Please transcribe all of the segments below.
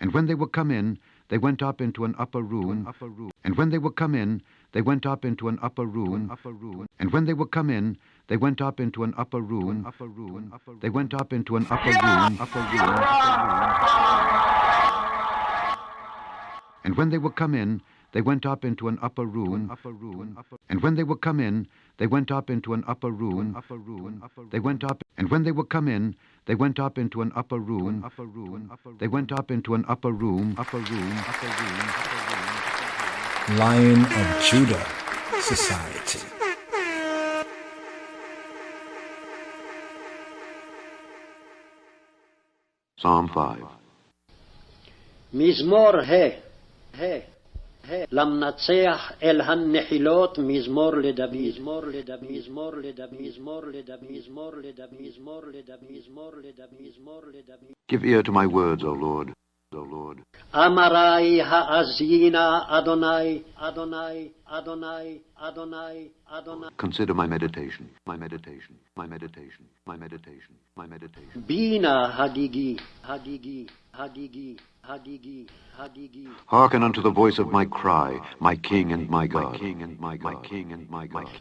And when they were come in, they went up into an upper room. And when they were come in, they went up into an upper room. And when they were come in, they went up into an upper room. They went up into an upper room. And when they were come in, they went up into an upper room. And when they were come in, they went up into an upper room. They went up, and when they were come in, they went up into an upper room. They went up into an upper room. Lion of Judah Society. Psalm 5. מזמור למנצח אל הנחילות מזמור לדוד. Give ear to my words, O Lord. אמרי האזינה אדוני. Consider my meditation. בינה הגיגי. Hearken unto the voice of my cry, my King and my God.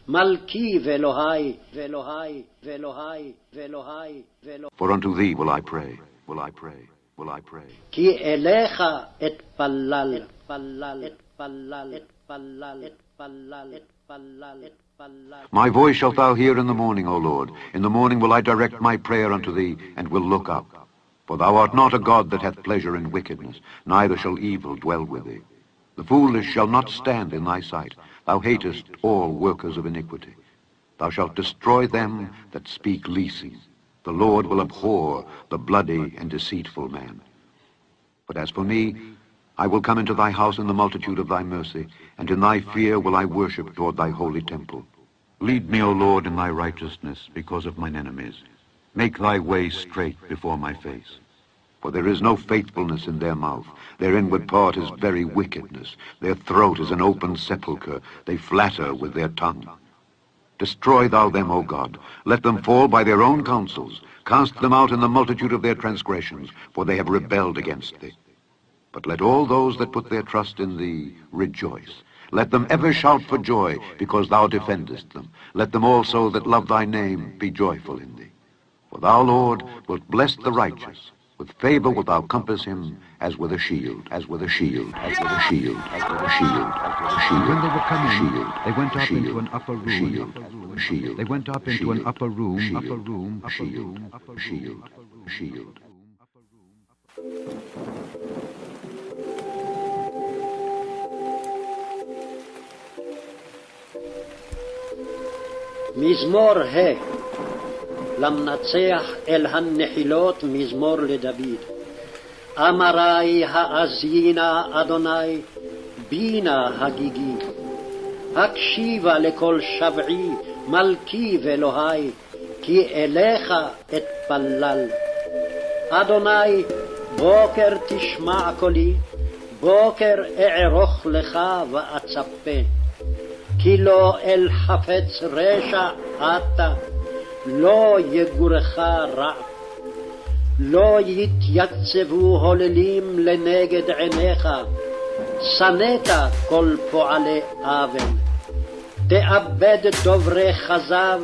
מלכי ואלוהי. For unto thee will I pray. כי אליך אתפלל. My voice shalt thou hear in the morning, O Lord. In the morning will I direct my prayer unto thee, and will look up. For thou art not a God that hath pleasure in wickedness, neither shall evil dwell with thee. The foolish shall not stand in thy sight. Thou hatest all workers of iniquity. Thou shalt destroy them that speak leasing. The Lord will abhor the bloody and deceitful man. But as for me, I will come into thy house in the multitude of thy mercy, and in thy fear will I worship toward thy holy temple. Lead me, O Lord, in thy righteousness because of mine enemies. Make thy way straight before my face. For there is no faithfulness in their mouth. Their inward part is very wickedness. Their throat is an open sepulchre. They flatter with their tongue. Destroy thou them, O God. Let them fall by their own counsels. Cast them out in the multitude of their transgressions, for they have rebelled against thee. But let all those that put their trust in thee rejoice. Let them ever shout for joy, because thou defendest them. Let them also that love thy name be joyful in thee. For thou, Lord, wilt bless the righteous. With favor wilt thou compass him as with a shield, as with a shield, as with a shield, as with a shield, as with a shield. When they were coming, Shield, they went up shield, into an upper room. shield, They went up into an upper room. shield, shield. מזמור למנצח אל הנחילות מזמור לדוד. אמרי האזינה אדוני, בינה הגיגי. הקשיבה לכל שבעי, מלכי ואלוהי, כי אליך אתפלל. אדוני, בוקר תשמע קולי, בוקר אערוך לך ואצפה. כי לא אל חפץ רשע אתה, לא יגורך רע. לא יתייצבו הוללים לנגד עיניך, שנאת כל פועלי עוול. תאבד דוברי כזב,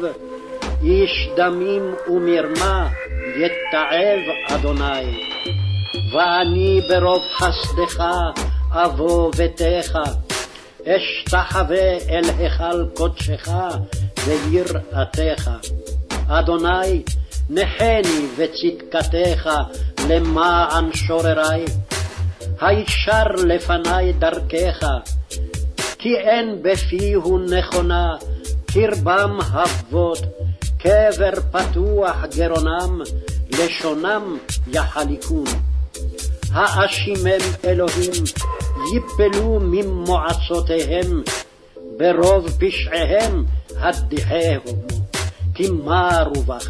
איש דמים ומרמה יתעב אדוני. ואני ברוב חסדך אבוא ביתך, אשתחווה אל היכל קודשך ויראתך. אדוני, נחני וצדקתך למען שוררי, הישר לפני דרכך, כי אין בפיהו נכונה, קרבם אבות, קבר פתוח גרונם, לשונם יחליקון. האשימם אלוהים, יפלו ממועצותיהם, ברוב פשעיהם הדיחהו, כי מרו בך,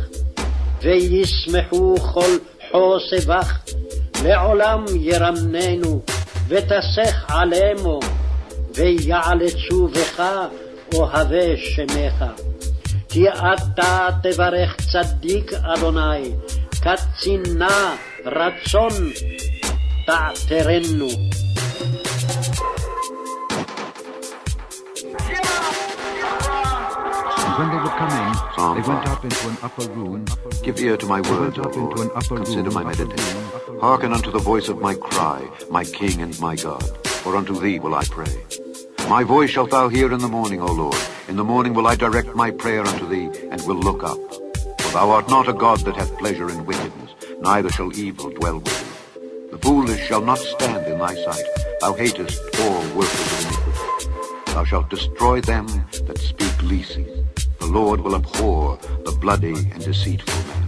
וישמחו כל חוסבך, לעולם ירמננו, ותסך עלימו, ויעלצו בך אוהבי שמך. כי אתה תברך צדיק אדוני, קצינה רצון תעתרנו. When they were coming, they went up into an upper room. Give ear to my words, O Lord. Consider my meditation. Hearken unto the voice of my cry, my King and my God. For unto thee will I pray. My voice shalt thou hear in the morning, O Lord. In the morning will I direct my prayer unto thee, and will look up. For thou art not a God that hath pleasure in wickedness, neither shall evil dwell with thee. The foolish shall not stand in thy sight. Thou hatest all workers of iniquity. Thou shalt destroy them that speak leasing. The Lord will abhor the bloody and deceitful man.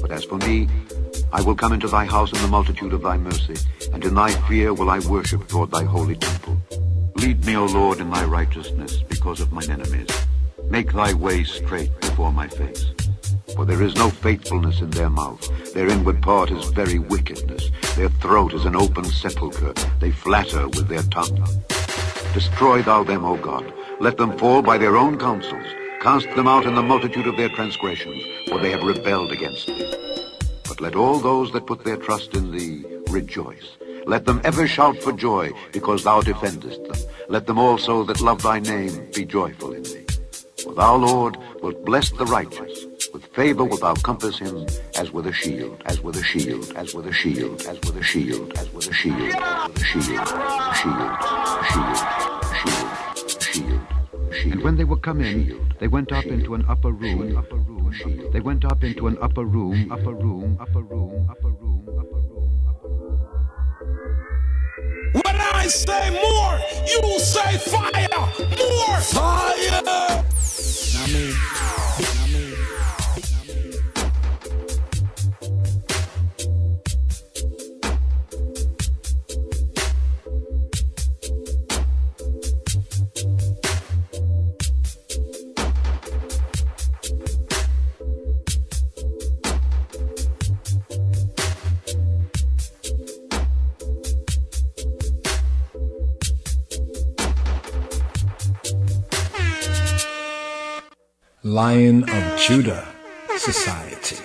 But as for me, I will come into thy house in the multitude of thy mercy, and in thy fear will I worship toward thy holy temple. Lead me, O Lord, in thy righteousness because of mine enemies. Make thy way straight before my face. For there is no faithfulness in their mouth. Their inward part is very wickedness. Their throat is an open sepulchre. They flatter with their tongue. Destroy thou them, O God. Let them fall by their own counsels. Cast them out in the multitude of their transgressions, for they have rebelled against thee. But let all those that put their trust in thee rejoice. Let them ever shout for joy, because thou defendest them. Let them also that love thy name be joyful in thee. For thou, Lord, wilt bless the righteous. With favor wilt thou compass him as with a shield, as with a shield, as with a shield, as with a shield, as with a shield, as with a shield, shield. And when they were come in, they went up into an upper room. They went up into an upper room. When I say more, you say fire. More fire. Lion of Judah Society.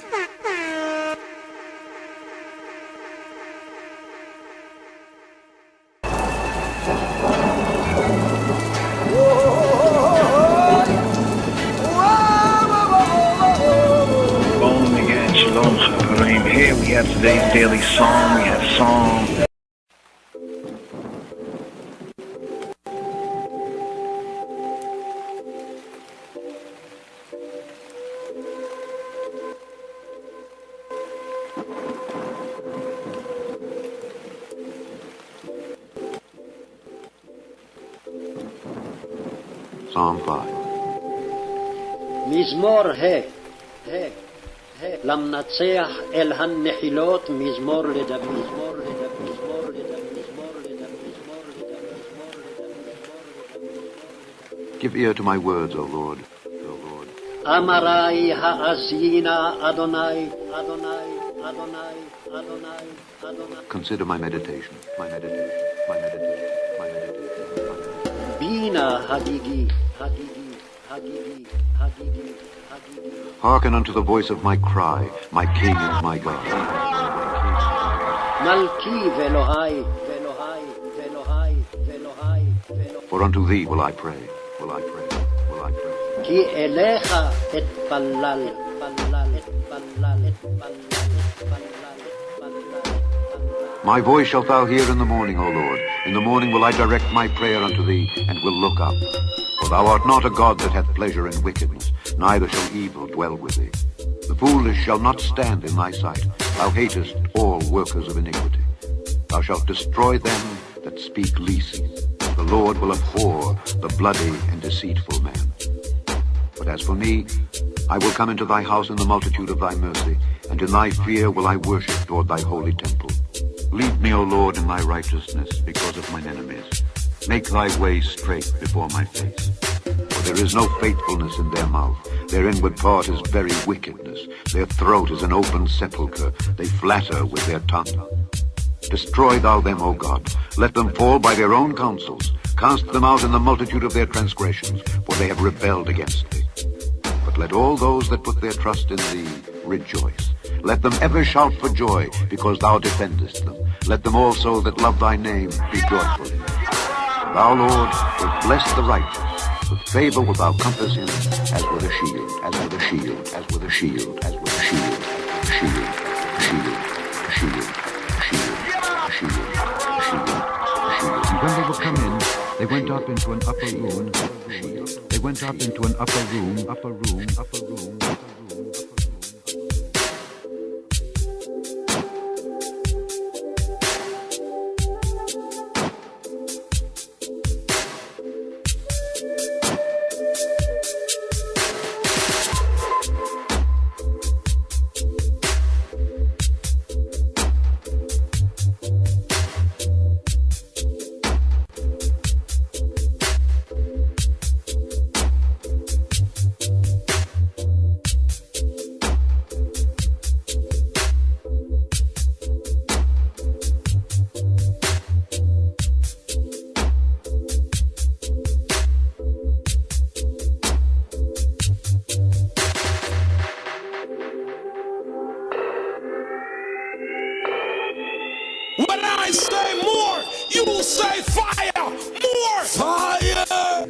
Shalom, Chaverim. Here we have today's daily psalm. We have Psalm. Psalm 5. מזמור למנצח אל הנחילות מזמור לדוד. Give ear to my words, O Lord. אמרי האזינה אדוני. Consider my meditation. בינה הגיגי. Hearken unto the voice of my cry, my King and my God. מלכי ואלוהי. For unto thee will I pray. כי אליך אתפלל. My voice shalt thou hear in the morning, O Lord. In the morning will I direct my prayer unto thee, and will look up. For thou art not a God that hath pleasure in wickedness, neither shall evil dwell with thee. The foolish shall not stand in thy sight. Thou hatest all workers of iniquity. Thou shalt destroy them that speak leasing. The Lord will abhor the bloody and deceitful man. But as for me, I will come into thy house in the multitude of thy mercy, and in thy fear will I worship toward thy holy temple. Lead me, O Lord, in thy righteousness because of mine enemies. Make thy way straight before my face. For there is no faithfulness in their mouth. Their inward part is very wickedness. Their throat is an open sepulchre. They flatter with their tongue. Destroy thou them, O God. Let them fall by their own counsels. Cast them out in the multitude of their transgressions, for they have rebelled against thee. But let all those that put their trust in thee rejoice. Let them ever shout for joy, because thou defendest them. Let them also that love thy name be joyful in it. Thou, Lord, wilt bless the righteous. With favor wilt thou compass him as with a shield, as with a shield, as with a shield, as with a shield, shield, shield, shield, shield, shield, shield, shield. And when they were come in, they went up into an upper room. They went up into an upper room, upper room, upper room, upper room. When I say more, you say fire. More fire.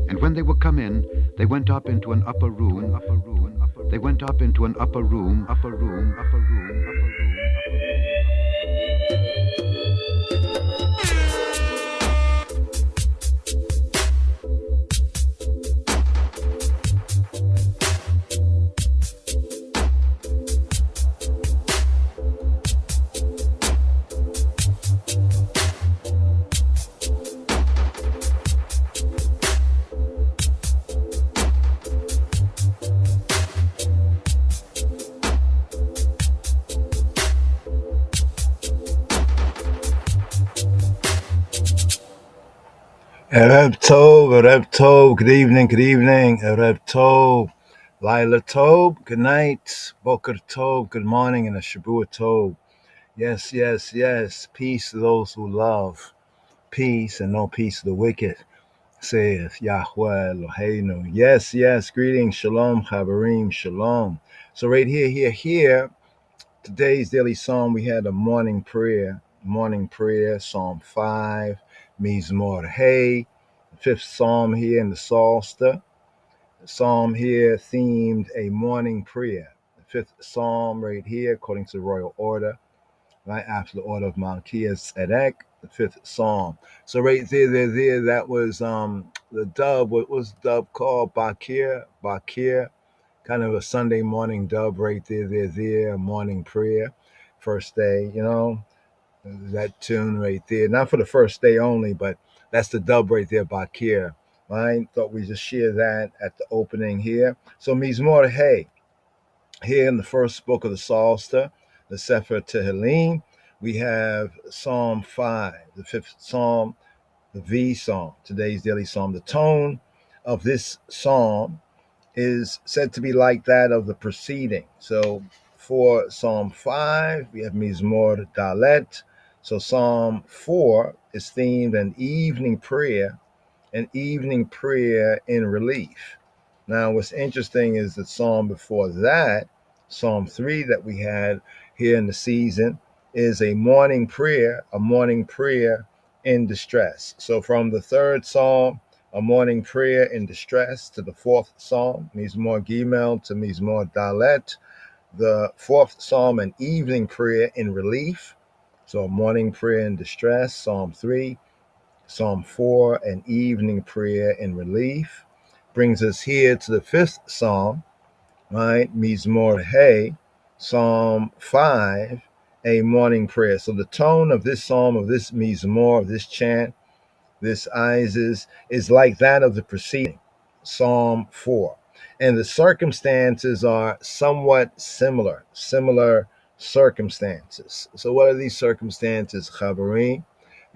And when they were come in, they went up into an upper room, upper room, upper. They went up into an upper room, upper room, upper room, upper room. Erev Tov, good evening, Erev Tov, Laila Tov, good night, Boker Tov, good morning, and a Shabua Tov. Yes, yes, yes, peace to those who love, peace and no peace to the wicked, saith Yahweh Eloheinu. Yes, yes, greetings, shalom, chaverim, shalom. So right here, today's daily psalm, we had a morning prayer, Psalm 5, Mizmor Hey, fifth psalm here in the Psalter. The psalm here themed a morning prayer. The fifth psalm right here, according to the royal order, right after the order of Melchizedek, the fifth psalm. So right there, that was the dove. What was the dove called? Bakir, kind of a Sunday morning dove right there, a morning prayer, first day, that tune right there. Not for the first day only, but that's the dub right there, Bakir. I thought we just share that at the opening here. So Mizmor Hey, here in the first book of the Psalter, the Sefer Tehillim, we have Psalm 5, the fifth psalm, the V psalm, today's daily psalm. The tone of this psalm is said to be like that of the preceding. So for Psalm 5, we have Mizmor Dalet. So Psalm 4 is themed an evening prayer in relief. Now, what's interesting is the psalm before that, Psalm 3 that we had here in the season, is a morning prayer in distress. So from the third psalm, a morning prayer in distress, to the fourth psalm, Mizmor Gimel, to Mizmor Dalet, the fourth psalm, an evening prayer in relief. So a morning prayer in distress, Psalm 3, Psalm 4, an evening prayer in relief. Brings us here to the fifth psalm, right? Mizmor Hey, Psalm 5, a morning prayer. So the tone of this psalm, of this Mizmor, of this chant, this Isis, is like that of the preceding, Psalm 4. And the circumstances are somewhat similar circumstances. So what are these circumstances, Chaverim?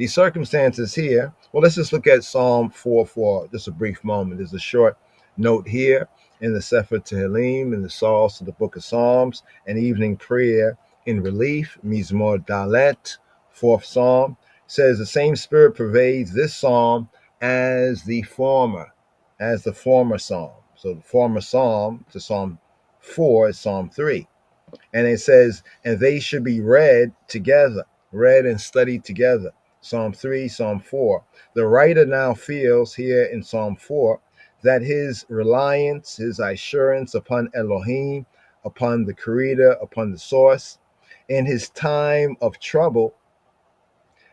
the circumstances here. Well, let's just look at Psalm 4 for just a brief moment. There's a short note here in the Sefer Tehillim, in the Psalms of the Book of Psalms, an evening prayer in relief, Mizmor Dalet, fourth Psalm, says the same spirit pervades this psalm as the former psalm. So the former psalm to Psalm 4 is Psalm 3. And it says, and they should be read together, read and studied together. Psalm 3, Psalm 4. The writer now feels here in Psalm 4 that his reliance, his assurance upon Elohim, upon the Creator, upon the source, in his time of trouble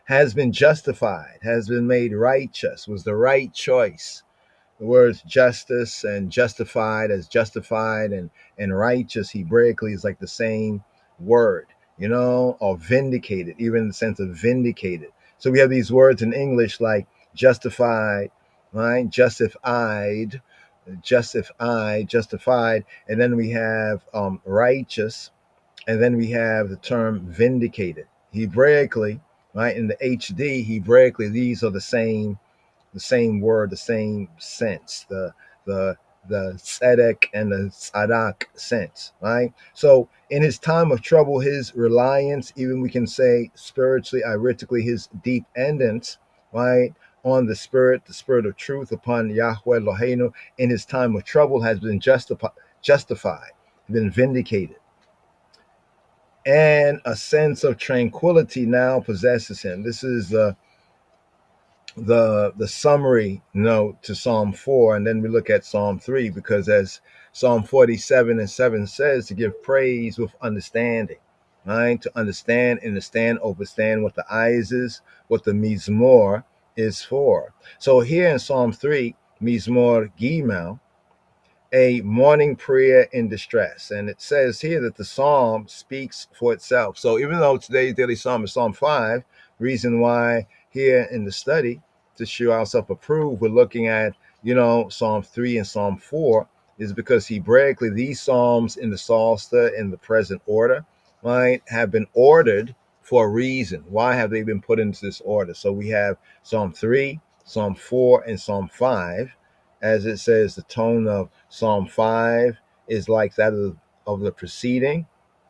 has been justified, has been made righteous, was the right choice. The words justice and justified, as justified and righteous Hebraically is like the same word, or vindicated, even in the sense of vindicated. So we have these words in English like justified, right? Justified, justified. And then we have righteous. And then we have the term vindicated. Hebraically, right? In the HD, Hebraically, these are the same word, the same sense, the tzedek and the tzadak sense, right? So in his time of trouble, his reliance, even we can say spiritually, iretically, his dependence, right, on the spirit of truth, upon Yahweh Eloheinu, in his time of trouble has been justified, been vindicated. And a sense of tranquility now possesses him. This is the summary note to Psalm 4, and then we look at Psalm 3, because as Psalm 47:7 says, to give praise with understanding, right? To understand overstand what the eyes is, what the Mizmor is for. So here in Psalm 3, Mizmor Gimel, a morning prayer in distress. And it says here that the psalm speaks for itself. So even though today's daily psalm is Psalm 5, reason why here in the study, to show ourselves approved, we're looking at, Psalm 3 and Psalm 4, is because Hebraically these psalms in the Psalter in the present order, right, have been ordered for a reason. Why have they been put into this order? So we have Psalm 3, Psalm 4, and Psalm 5. As it says, the tone of Psalm 5 is like that of the preceding,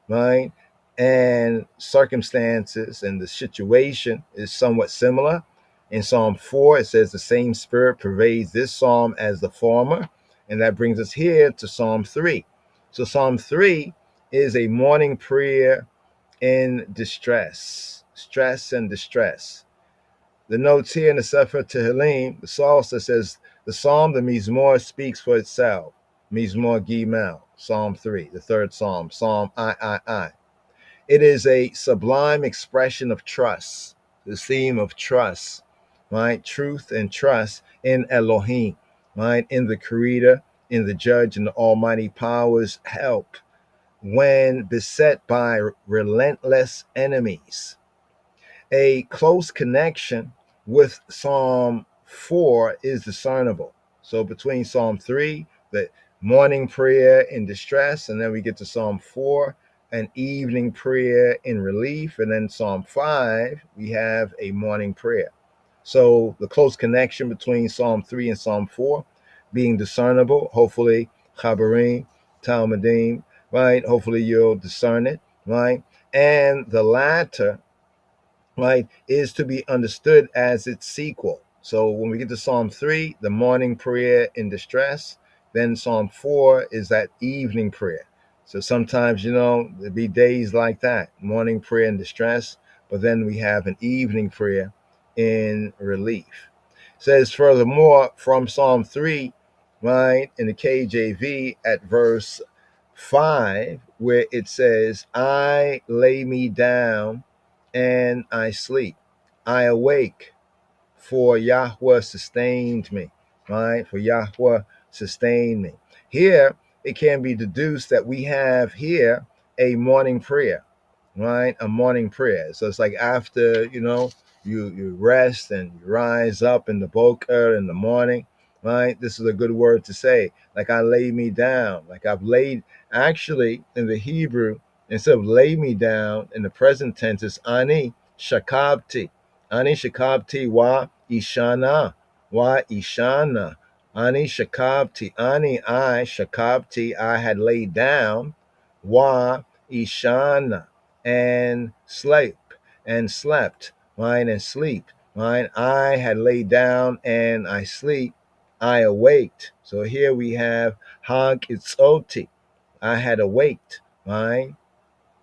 right? And circumstances and the situation is somewhat similar. In Psalm 4, it says the same spirit pervades this psalm as the former. And that brings us here to Psalm 3. So Psalm 3 is a morning prayer in distress, stress and distress. The notes here in the Sefer Tehillim, the Psalter says, the Psalm, the Mizmor, speaks for itself. Mizmor Gimel, Psalm 3, the third Psalm, Psalm I. It is a sublime expression of trust, the theme of trust, right? Truth and trust in Elohim, right? In the Creator, in the Judge, and the Almighty Power's help when beset by relentless enemies. A close connection with Psalm 4 is discernible. So between Psalm 3, the morning prayer in distress, and then we get to Psalm 4, an evening prayer in relief, and then Psalm 5, we have a morning prayer. So the close connection between Psalm 3 and Psalm 4 being discernible, hopefully, Chabarim, Talmudim, right? Hopefully you'll discern it, right? And the latter, right, is to be understood as its sequel. So when we get to Psalm 3, the morning prayer in distress, then Psalm 4 is that evening prayer. So sometimes, there'll be days like that, morning prayer in distress, but then we have an evening prayer in relief. It says furthermore from Psalm 3, right, in the KJV at verse 5, where it says, I lay me down and I sleep. I awake, for Yahweh sustained me, right? For Yahweh sustained me. Here, it can be deduced that we have here a morning prayer, right? A morning prayer. So it's like after, you rest and you rise up in the boker in the morning, right? This is a good word to say. Like I lay me down, like I've laid, actually in the Hebrew, instead of lay me down in the present tense, it's ani shakabti. Ani shakabti wa ishana. Wa ishana. Ani shakabti. Ani I shakabti. I had laid down. Wa ishana. And slept. And slept. Mine and sleep. Mine I had laid down and I sleep. I awaked. So here we have Hag Itzoti. I had awaked. Mine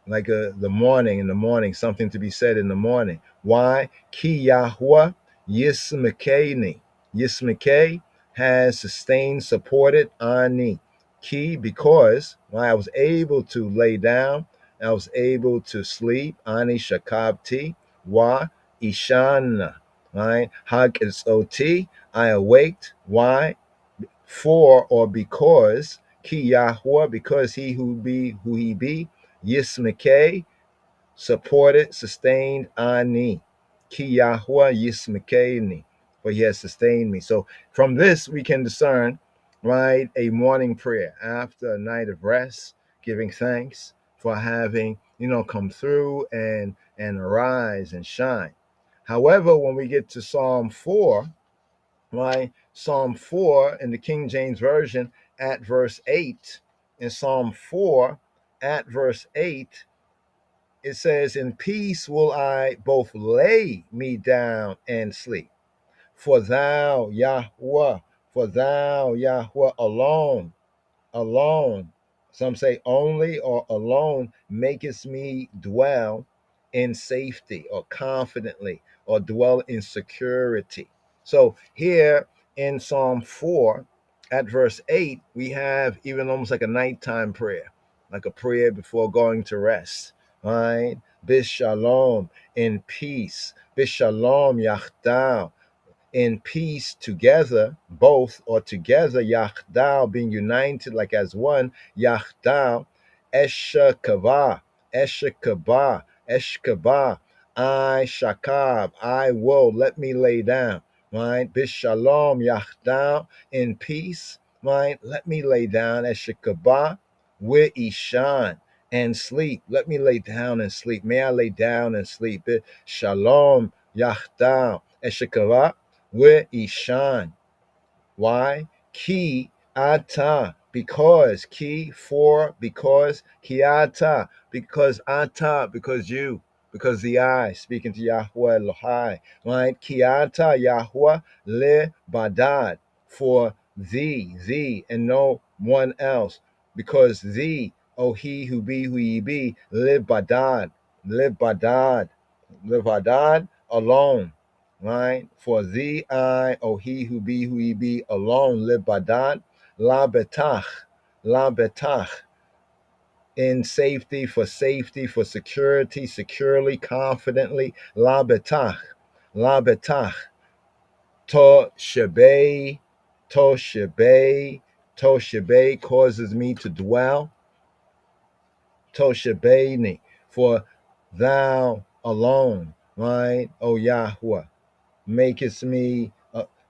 like the morning, in the morning, something to be said in the morning. Why? Ki Yahweh Yismekeni. Yismekei has sustained, supported Ani. Ki, because I was able to lay down, I was able to sleep. Ani Shakabti. Wa Ishana. Right? Hag is Oti. I awaked. Why? For or because Ki Yahweh, because he who he be, Yismekei, supported, sustained Ani. Ki Yahweh Yismekeni, for he has sustained me. So from this we can discern, right, a morning prayer after a night of rest, giving thanks for having, come through and arise and shine. However, when we get to Psalm 4, right, Psalm 4 in the King James Version at verse 8, in Psalm 4 at verse 8, it says, in peace will I both lay me down and sleep. For thou, Yahweh alone, some say only or alone, makest me dwell in safety or confidently or dwell in security. So here in Psalm 4 at verse 8, we have even almost like a nighttime prayer, like a prayer before going to rest. Right? Bishalom, in peace. Bishalom, Yachdav, in peace together, both or together, Yahdal, being united like as one, Yahdal, Eshakava, Eshakaba, Eshkaba, I Shakab, I will, let me lay down, right? Bishalom, Yahdal, in peace, right? Let me lay down, Eshakaba, with Ishan, and sleep. Let me lay down and sleep. May I lay down and sleep. Shalom, Yahdal, Eshakaba, where Ishan. Why? Ki ata. Because. Ki for because. Ki ata. Because ata. Because you. Because the I. Speaking to Yahweh Elohai. Right? Ki ata Yahweh le badad. For thee, and no one else. Because thee, O he who be who ye be, live badad. Live badad. Live badad alone. Right? For thee I, O he who be who he be, alone live badad, la betach, in safety, for security, securely, confidently, la betach, to shebe, causes me to dwell, to shebeni, for thou alone, right? O Yahweh, makest me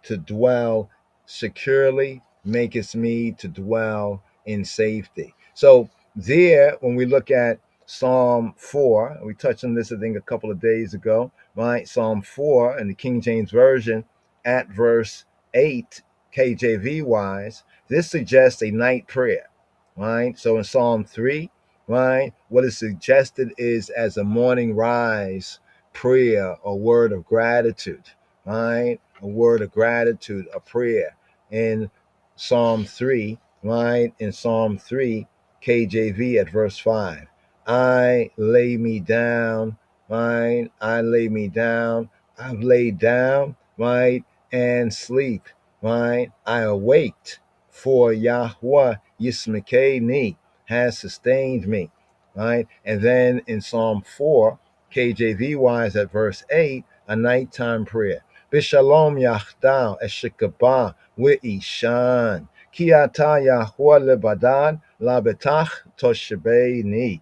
to dwell securely, makest me to dwell in safety. So there, when we look at Psalm 4, we touched on this, I think, a couple of days ago, right? Psalm 4 in the King James Version at verse 8, KJV wise, this suggests a night prayer, right? So in Psalm 3, right, what is suggested is as a morning rise prayer or word of gratitude, right? A word of gratitude, a prayer. In Psalm 3, right? In Psalm 3, KJV at verse 5. I lay me down, right? I lay me down. I've laid down, right? And sleep, right? I awaked, for Yahweh Yismekeni has sustained me, right? And then in Psalm 4, KJV wise at verse 8, a nighttime prayer. Bishalom Yahdal Eshikabah Ishan. Ki ata Yahweh lebadad labetach toshebeni.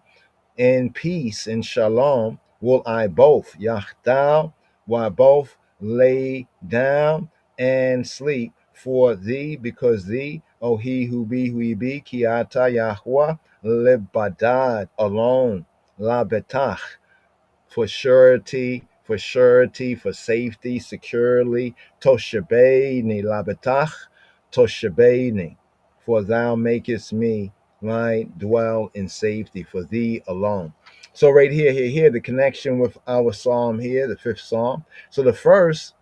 In peace and shalom will I both, Yahdal, will I both lay down and sleep for thee, because thee, O he who be, ki ata Yahweh lebadad, alone, labetach, for surety, for surety, for safety, securely. Toshabeini labetach, toshabeini, for thou makest me, right, dwell in safety for thee alone. So right here, the connection with our psalm here, the fifth psalm. So the first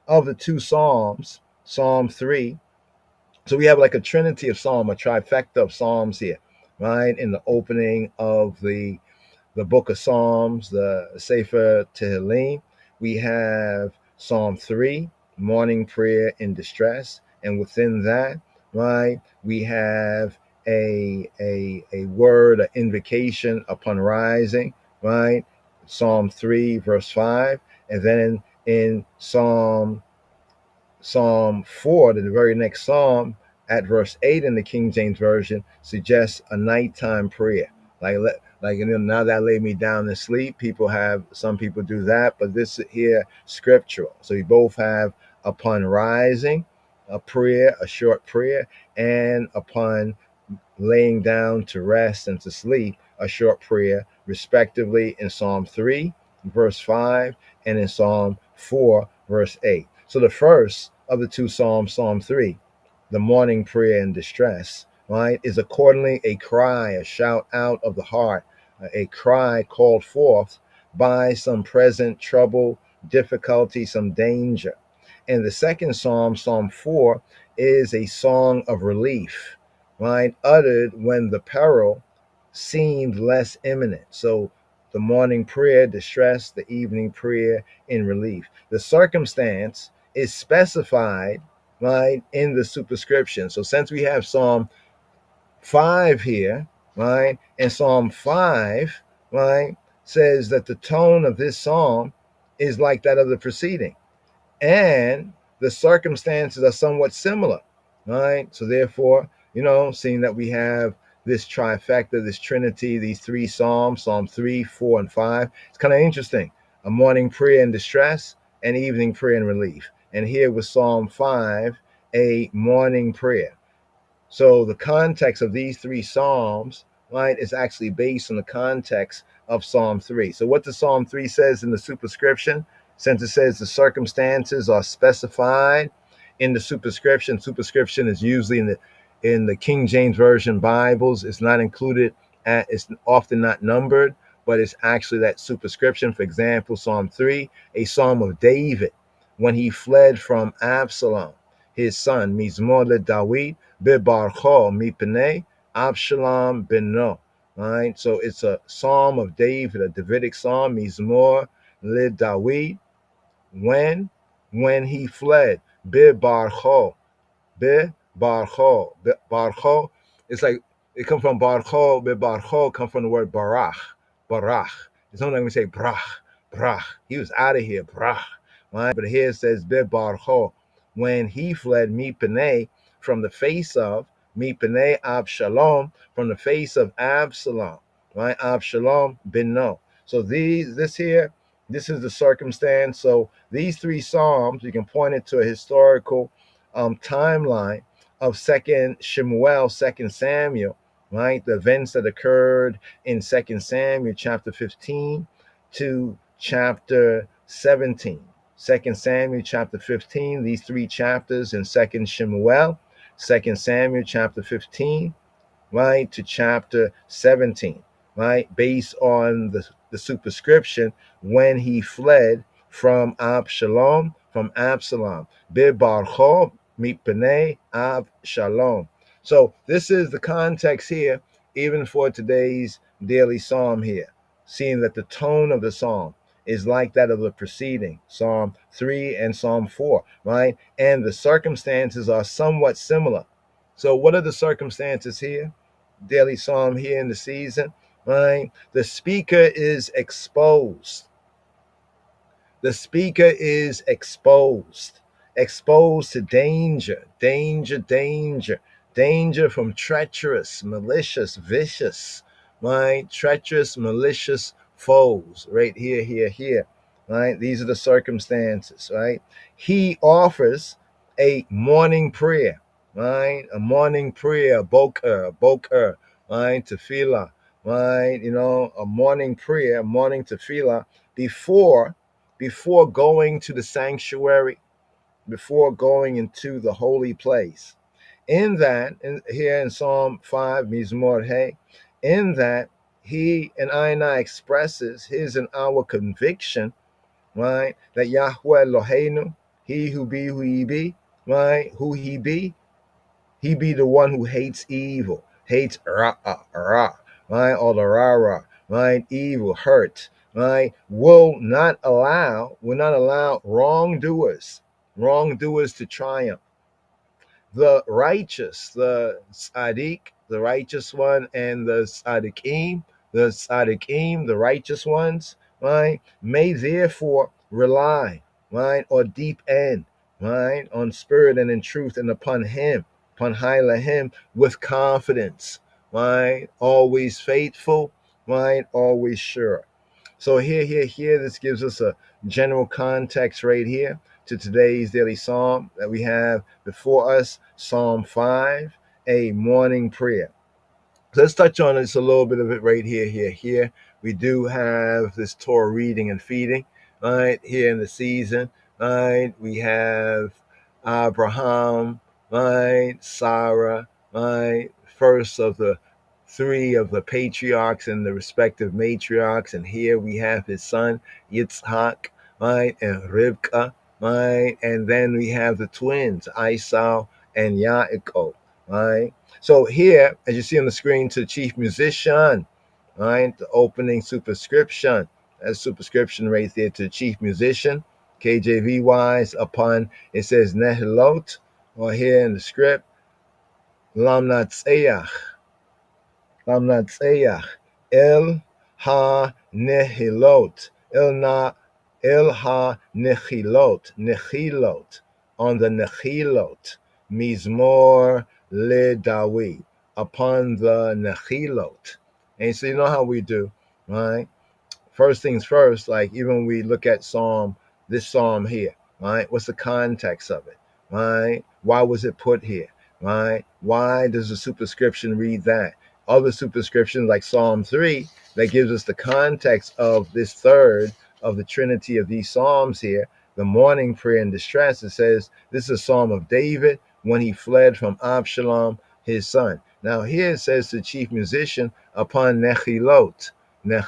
of the two psalms, Psalm 3. So we have like a trinity of psalm, a trifecta of psalms here, right? In the opening of the book of Psalms, the Sefer Tehillim, we have Psalm 3, morning prayer in distress. And within that, right, we have a word, an invocation upon rising, right? Psalm 3, verse 5. And then in Psalm 4, the very next psalm, at verse 8 in the King James Version, suggests a nighttime prayer. Now that laid me down to sleep. Some people do that, but this here scriptural. So we both have upon rising, a prayer, a short prayer, and upon laying down to rest and to sleep, a short prayer, respectively, in Psalm 3, verse 5, and in Psalm 4, verse 8. So the first of the two Psalms, Psalm 3, the morning prayer in distress, right, is accordingly a cry, a shout out of the heart, a cry called forth by some present trouble, difficulty, some danger. And the second Psalm, Psalm 4, is a song of relief, right, uttered when the peril seemed less imminent. So the morning prayer, distress, the evening prayer in relief. The circumstance is specified, right, in the superscription. So since we have Psalm 5 here, right, and Psalm 5, right, says that the tone of this psalm is like that of the preceding, and the circumstances are somewhat similar, right? So therefore, seeing that we have this trifecta, this trinity, these three psalms, Psalm 3, 4, and 5, it's kind of interesting. A morning prayer in distress, and evening prayer in relief. And here with Psalm 5, a morning prayer. So the context of these three psalms, right, is actually based on the context of Psalm 3. So what the Psalm 3 says in the superscription, since it says the circumstances are specified in the superscription. Superscription is usually in the King James Version Bibles. It's not included, it's often not numbered, but it's actually that superscription. For example, Psalm 3, a psalm of David when he fled from Absalom, his son, Mizmor le David, Bebarcho mipnei Absalom beno. Right? So it's a psalm of David, a Davidic psalm, Mizmor le David, when he fled. Bebarcho. Barcho. Barcho. It's like it comes from Barcho. Barcho come from the word barach. Barach. It's not like we say brach. Brach. He was out of here. Brach. Right? But here it says Barcho, when he fled Mipnei, from the face of Mipnei Absalom, from the face of Absalom. Right? Absalom beno. So this is the circumstance. So these three psalms, you can point it to a historical timeline of Second Samuel, right? The events that occurred in 2 Samuel chapter 15 to chapter 17. 2 Samuel chapter 15, these three chapters in 2 Samuel chapter 15, right, to chapter 17, right, based on the superscription when he fled from Absalom, Bibarcho mipnei Absalom. So this is the context here, even for today's daily psalm here, seeing that the tone of the psalm is like that of the preceding Psalm 3 and Psalm 4, right? And the circumstances are somewhat similar. So what are the circumstances here? Daily psalm here in the season, right? The speaker is exposed. The speaker is exposed to danger from treacherous, malicious, vicious, right? Treacherous, malicious foes, right here, right? These are the circumstances, right? He offers a morning prayer, right? A morning prayer, boker, right? Tefillah, right? A morning prayer, morning tefillah before before going to the sanctuary, before going into the holy place. In that, here in Psalm 5, Mizmor Hey, in that he and I expresses his and our conviction, right? That Yahweh Eloheinu, he who be who he be, right? Who he be the one who hates evil, hates right? Or the rara, right? Evil, hurt, right? Will not allow wrongdoers to triumph. The righteous, the tzaddik, the righteous one, and the tzaddikim, the righteous ones, right, may therefore rely, right, or deep end, right, on spirit and in truth and upon him, upon him with confidence, right, always faithful, right, always sure. So here, this gives us a general context right here to today's daily psalm that we have before us, Psalm 5, a morning prayer. So let's touch on this a little bit of it right here. We do have this Torah reading and feeding, right, here in the season, right? We have Abraham, right, Sarah, right, first of the three of the patriarchs and the respective matriarchs, and here we have his son Yitzhak, right, and Rivka, right, and then we have the twins Esau and Yaakov, right. So here, as you see on the screen, to the chief musician, right, the opening superscription, that's superscription right there to the chief musician, KJV wise, upon it says Nehilot, or here in the script, Lamnatseyach, El ha nehilot, El ha nechilot, on the nechilot, Mizmor le David, upon the nechilot. And so you know how we do, right? First things first, like even when we look at this psalm here, right? What's the context of it, right? Why was it put here, right? Why does the superscription read that? Other superscriptions like Psalm 3 that gives us the context of this third of the Trinity of these psalms here, the morning prayer in distress. It says this is a psalm of David when he fled from Absalom, his son. Now here it says to the chief musician upon Nechilot. I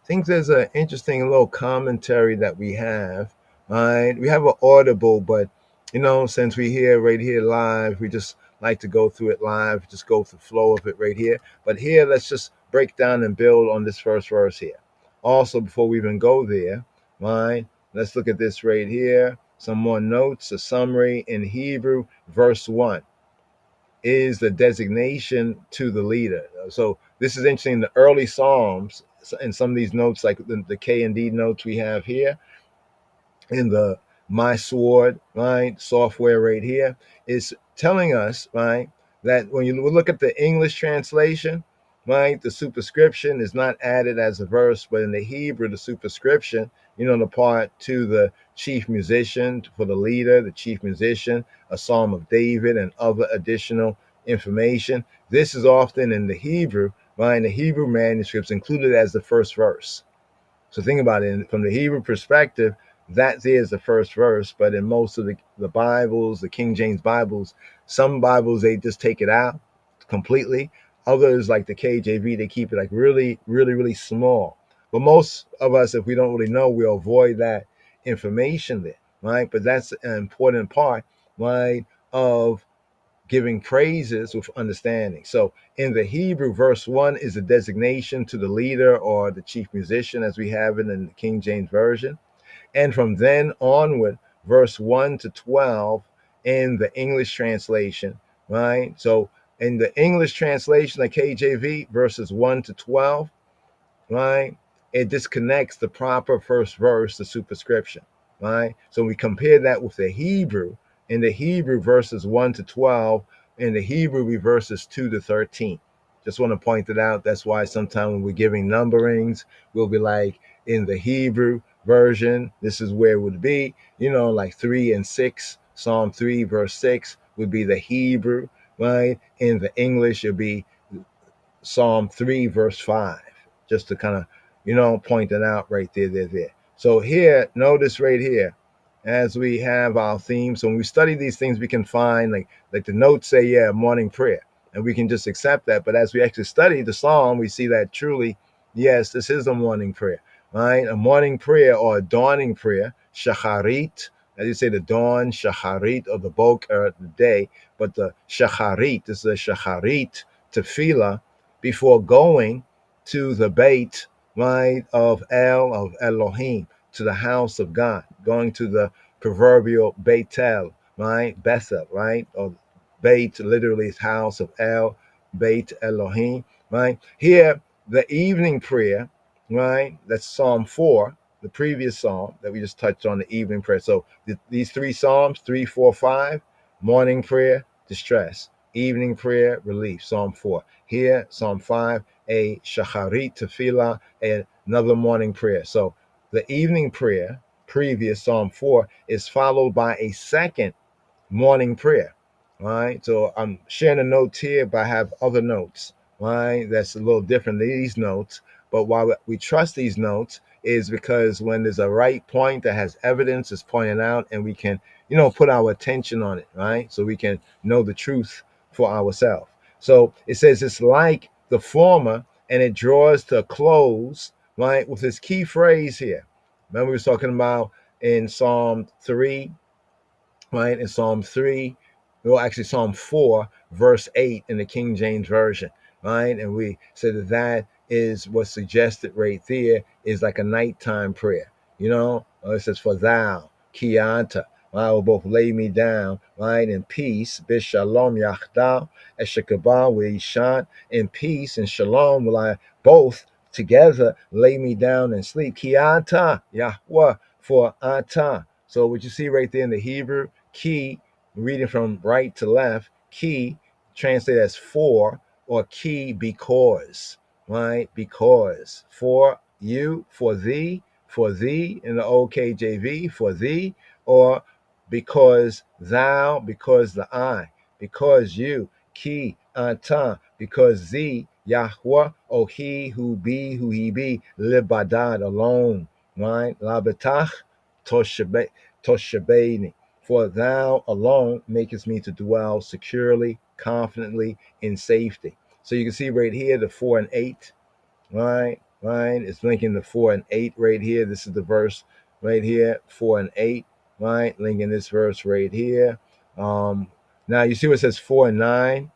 think there's an interesting little commentary that we have. Right? We have an audible, but since we're here right here live, we just like to go through it live, just go through the flow of it right here. But here, let's just break down and build on this first verse here. Also, before we even go there, right, let's look at this right here. Some more notes, a summary in Hebrew, verse 1 is the designation to the leader. So this is interesting. The early Psalms and some of these notes, like the K and D notes we have here in the My Sword, right, software right here, is telling us, right, that when you look at the English translation, right, the superscription is not added as a verse, but in the Hebrew, the superscription, the part to the chief musician, for the leader, the chief musician, a Psalm of David, and other additional information. This is often in the Hebrew, right, in the Hebrew manuscripts included as the first verse. So think about it, from the Hebrew perspective, that there is the first verse, but in most of the Bibles, the King James Bibles, some Bibles, they just take it out completely. Others, like the KJV, they keep it like really, really, really small. But most of us, if we don't really know, we'll avoid that information there, right? But that's an important part, right, of giving praises with understanding. So in the Hebrew, verse 1 is a designation to the leader or the chief musician, as we have it in the King James Version. And from then onward, verse 1 to 12 in the English translation, right? So in the English translation, the KJV, verses 1 to 12, right? It disconnects the proper first verse, the superscription, right? So we compare that with the Hebrew. In the Hebrew, verses 1 to 12, in the Hebrew, we verses 2 to 13. Just want to point it out. That's why sometimes when we're giving numberings, we'll be like, in the Hebrew version, this is where it would be, like 3 and 6. Psalm 3, verse 6 would be the Hebrew, right? In the English, it'll be Psalm 3, verse 5. Just to kind of, point it out right there. So here, notice right here, as we have our themes, so when we study these things, we can find like the notes say, yeah, morning prayer, and we can just accept that. But as we actually study the psalm, we see that truly, yes, this is a morning prayer, right? A morning prayer or a dawning prayer, shacharit, as you say, the dawn, shacharit, or the boker, the day, but the shacharit, this is a shacharit tefillah before going to the bait, right, of Elohim, to the house of God, going to the proverbial Beitel, right, Bethel, right, or Beit literally is house of El, Beit Elohim, right. Here, the evening prayer, right, that's Psalm 4, the previous psalm that we just touched on, the evening prayer. So these three psalms, 3, 4, 5, morning prayer, distress, evening prayer, relief, Psalm 4. Here, Psalm 5, a shacharit tefillah, another morning prayer. So the evening prayer, previous Psalm 4, is followed by a second morning prayer. Right. So I'm sharing the notes here, but I have other notes. Right. That's a little different than these notes. But why we trust these notes is because when there's a right point that has evidence is pointing out, and we can, put our attention on it, right? So we can know the truth for ourselves. So it says it's like the former, and it draws to a close, right, with this key phrase here. Remember, we were talking about in Psalm 3, right? In Psalm 3, well, actually Psalm 4, verse 8 in the King James Version, right? And we said that is what's suggested right there is like a nighttime prayer. It says, for thou, Kianta, I will both lay me down, right, in peace, Bishalom Yachdal, Eshekabah, Weishan, in peace and shalom will I both together lay me down and sleep. Kianta, Yahweh, for Ata. So what you see right there in the Hebrew, key, reading from right to left, key, translated as for, or key because, right? Because, for you, for thee in the old KJV, for thee, or because thou, because the I, because you, ki, ata, because thee, Yahweh, or he who he be, libadad, alone, right? Labetach, toshabeni. For thou alone makest me to dwell securely, confidently, in safety. So you can see right here the 4 and 8, right? Right? It's linking the 4 and 8 right here. This is the verse right here, 4 and 8, right? Linking this verse right here. Now you see what it says 4 and 9,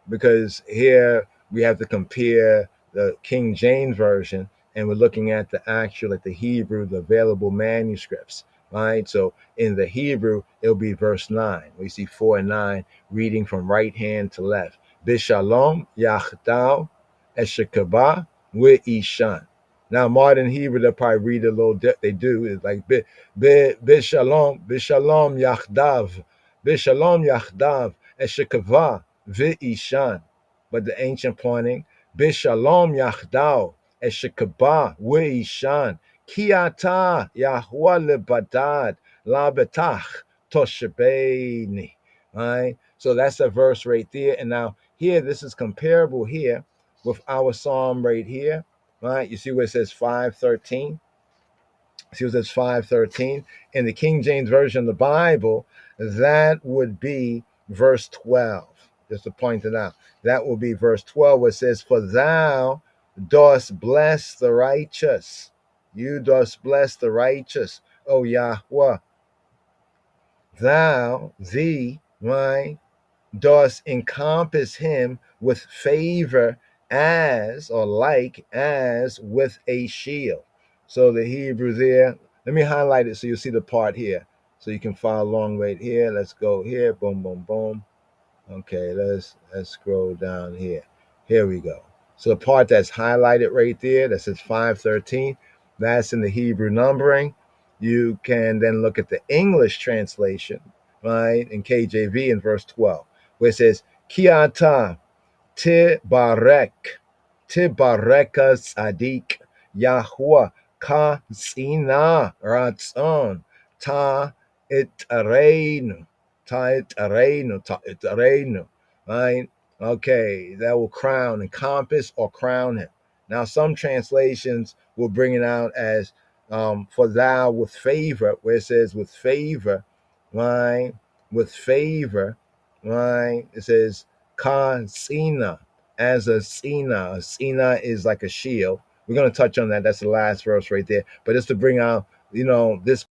because here we have to compare the King James Version, and we're looking at the actual, like the Hebrew, the available manuscripts, right? So in the Hebrew, it'll be verse 9. We see 4 and 9 reading from right hand to left. Bishalom, Yachdal, Eshekabah, Ishan. Now, modern Hebrew, they'll probably read a little, they do, it's like Bishalom, Yachdav, Bishalom, Yachdav, Eshekavah, Ishan. But the ancient pointing, Bishalom, Yachdal, Eshekabah, Ishan, Kiata, Yahweh lebadad, Labetach, Toshabeni. Right? So that's a verse right there. And now here, this is comparable here with our psalm right here, right? You see where it says 5:13. See what it says 5:13 in the King James Version of the Bible. That would be verse 12. Just to point it out, that will be verse 12, where it says, "For thou dost bless the righteous. You dost bless the righteous, O Yahweh. Thou, thee, right? Does encompass him with favor as, or like as, with a shield." So the Hebrew there, let me highlight it so you see the part here, so you can follow along right here. Let's go here, boom, boom, boom. Okay, let's scroll down here. Here we go. So the part that's highlighted right there, that says 5:13, that's in the Hebrew numbering. You can then look at the English translation, right, in KJV in verse 12, where it says, Kiata Tibarek, Tibarekas Adik, Yahweh, Ka Sina Ratzon, Ta Itarenu, Ta Itarenu, Ta Itarenu, right? Okay, that will crown, encompass, or crown him. Now, some translations will bring it out as For thou with favor, where it says with favor, right? With favor, right? It says Sina, as a Sina. A Sina is like a shield. We're going to touch on that. That's the last verse right there. But just to bring out, this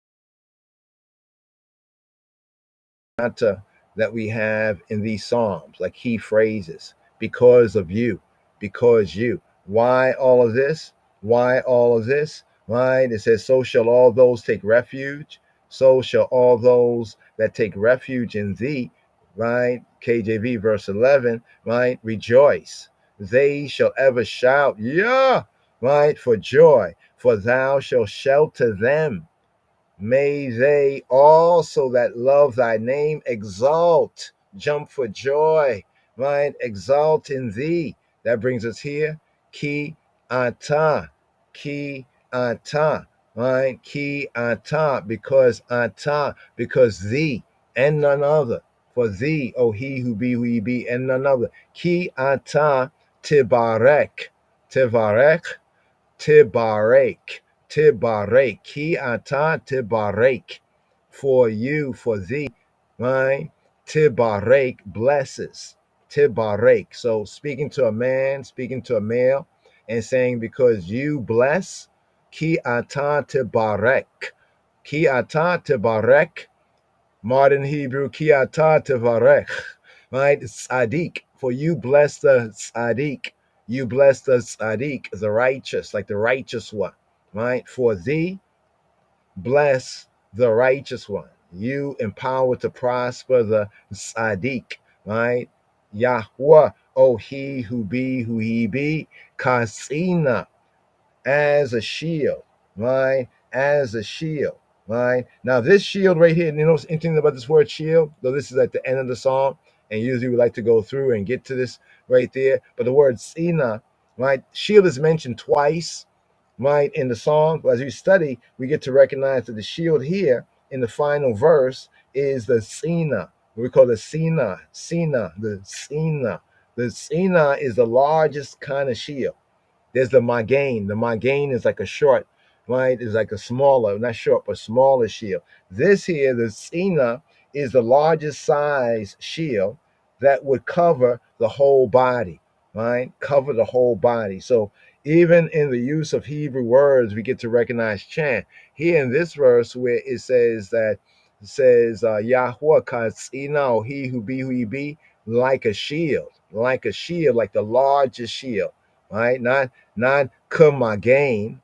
matter that we have in these Psalms, like key phrases, because of you, because you. Why all of this? Why all of this? Right? It says, so shall all those take refuge. So shall all those that take refuge in thee, right? KJV verse 11, right? Rejoice. They shall ever shout, yeah, right? For joy, for thou shalt shelter them. May they also that love thy name exalt, jump for joy, right? Exalt in thee. That brings us here. Ki ata, right? Ki ata, because thee and none other. For thee, O he who be, and none other. Ki ata tibarek, Tibarek, Ki ata Tibarek, for you, for thee, right? Tibarek blesses, Tibarek. So speaking to a man, speaking to a male, and saying, because you bless, Ki ata Tibarek, Ki ata Tibarek, modern Hebrew, Ki ata Tibarek, right? Tzaddik, for you bless the Tzaddik. You bless the Tzaddik, the righteous, like the righteous one, right? For thee, bless the righteous one. You empower to prosper the Tzaddik, right? Yahweh, oh he who be, Kasina, as a shield, right? As a shield, right? Now, this shield right here, what's interesting about this word shield? Though this is at the end of the song, and usually we like to go through and get to this right there. But the word sina, right? Shield is mentioned twice, right, in the song. But as we study, we get to recognize that the shield here in the final verse is the sina. We call it sina, the sina. The sina is the largest kind of shield. There's the Magain. The Magain is like a short, right? Is like a smaller, not short, but smaller shield. This here, the Sina, is the largest size shield that would cover the whole body, right? Cover the whole body. So even in the use of Hebrew words, we get to recognize chant. Here in this verse where it says Yahweh Katsina, or he who be, like a shield, like the largest shield, right? Not kumagain,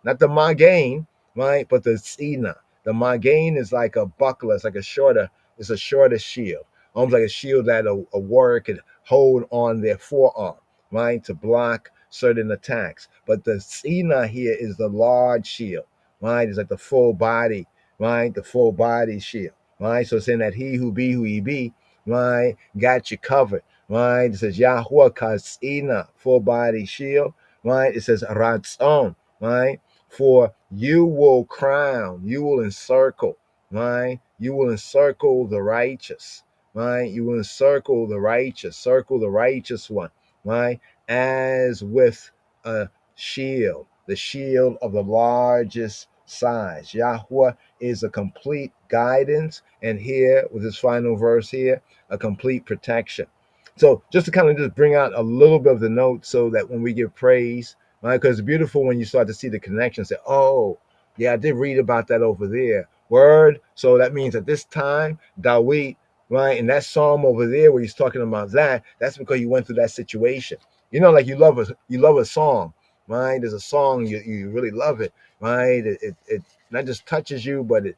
not the magain, right? But the sina. The magain is like a buckler, it's like it's a shorter shield, almost like a shield that a warrior could hold on their forearm, right? To block certain attacks. But the sina here is the large shield, right? It's like the full body, right? The full body shield, right? So it's saying that he who be, right, got you covered. Right, it says Yahweh Kasina, full body shield. Right, it says Ratzon, right, for you will crown, you will encircle, right, you will encircle the righteous, right, you will encircle the righteous, circle the righteous one, right, as with a shield, the shield of the largest size. Yahweh is a complete guidance, and here with this final verse here, a complete protection. So just to kind of just bring out a little bit of the note so that when we give praise, right? Because it's beautiful when you start to see the connection. Say, oh, yeah, I did read about that over there. Word. So that means at this time, Dawid, right, in that psalm over there where he's talking about that, that's because you went through that situation. Like you love a song, right? There's a song you really love it, right? It not just touches you, but it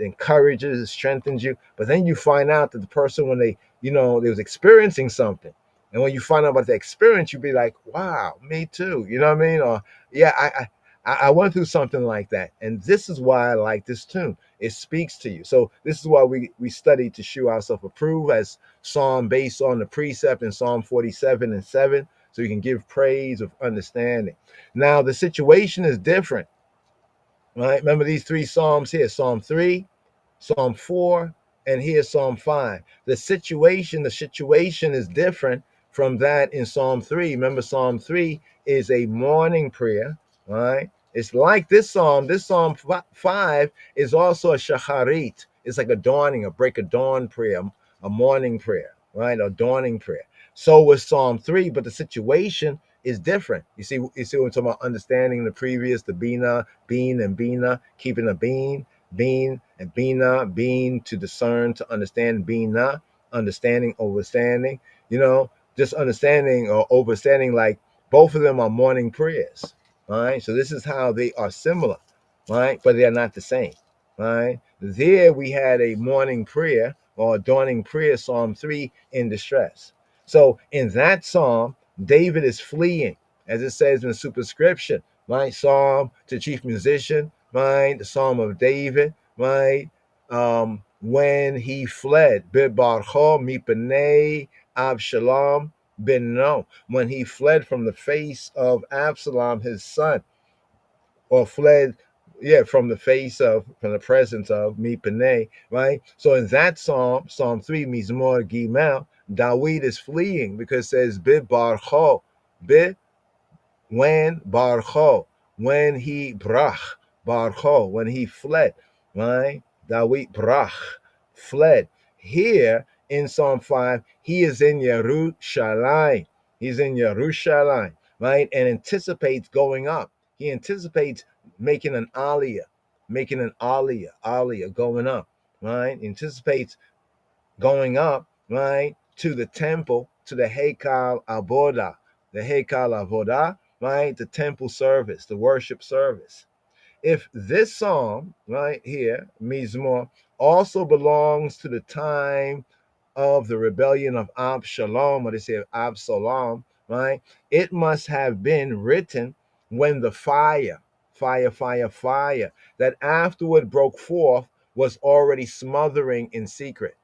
encourages, it strengthens you. But then you find out that the person, when they was experiencing something. And when you find out about the experience, you'd be like, wow, me too. You know what I mean? Or, yeah, I went through something like that. And this is why I like this tune. It speaks to you. So this is why we study to show ourselves approved as psalm based on the precept in Psalm 47 and 7. So you can give praise of understanding. Now, the situation is different, right? Remember these three Psalms here, Psalm 3, Psalm 4, and here's Psalm 5. The situation is different from that in Psalm 3. Remember, Psalm 3 is a morning prayer, right? It's like this Psalm. This Psalm 5 is also a shacharit. It's like a dawning, a break of dawn prayer, a morning prayer, right? A dawning prayer. So was Psalm 3, but the situation is different. You see what we're talking about, understanding the previous, the bina, bean and bina, keeping a bean and bina, bean to discern, to understand, bina, understanding, overstanding, just understanding or overstanding, like both of them are morning prayers. Right? So this is how they are similar, right? But they are not the same, right? There we had a morning prayer or a dawning prayer, Psalm 3, in distress. So in that psalm, David is fleeing, as it says in the superscription, right? Psalm to chief musician, right? The Psalm of David, right? When he fled, Bibarcho mipenei Abshalom ben No, when he fled from the face of Absalom, his son, or fled, from the presence of Mipaneh, right? So in that psalm, Psalm 3, Mizmor Gimel, David is fleeing because it says, Bid Barcho, Bid when Barcho, when he brach, Barcho, when he fled, right? David brach, fled. Here in Psalm 5, he is in Yerushalayim. He's in Yerushalayim, right? And anticipates going up. He anticipates making an aliyah, aliyah, going up, right? Anticipates going up, right, to the temple, to the Heikal Avodah, right, the temple service, the worship service. If this psalm, right here, Mizmor, also belongs to the time of the rebellion of Absalom, or they say Absalom, right, it must have been written when the fire that afterward broke forth was already smothering in secret.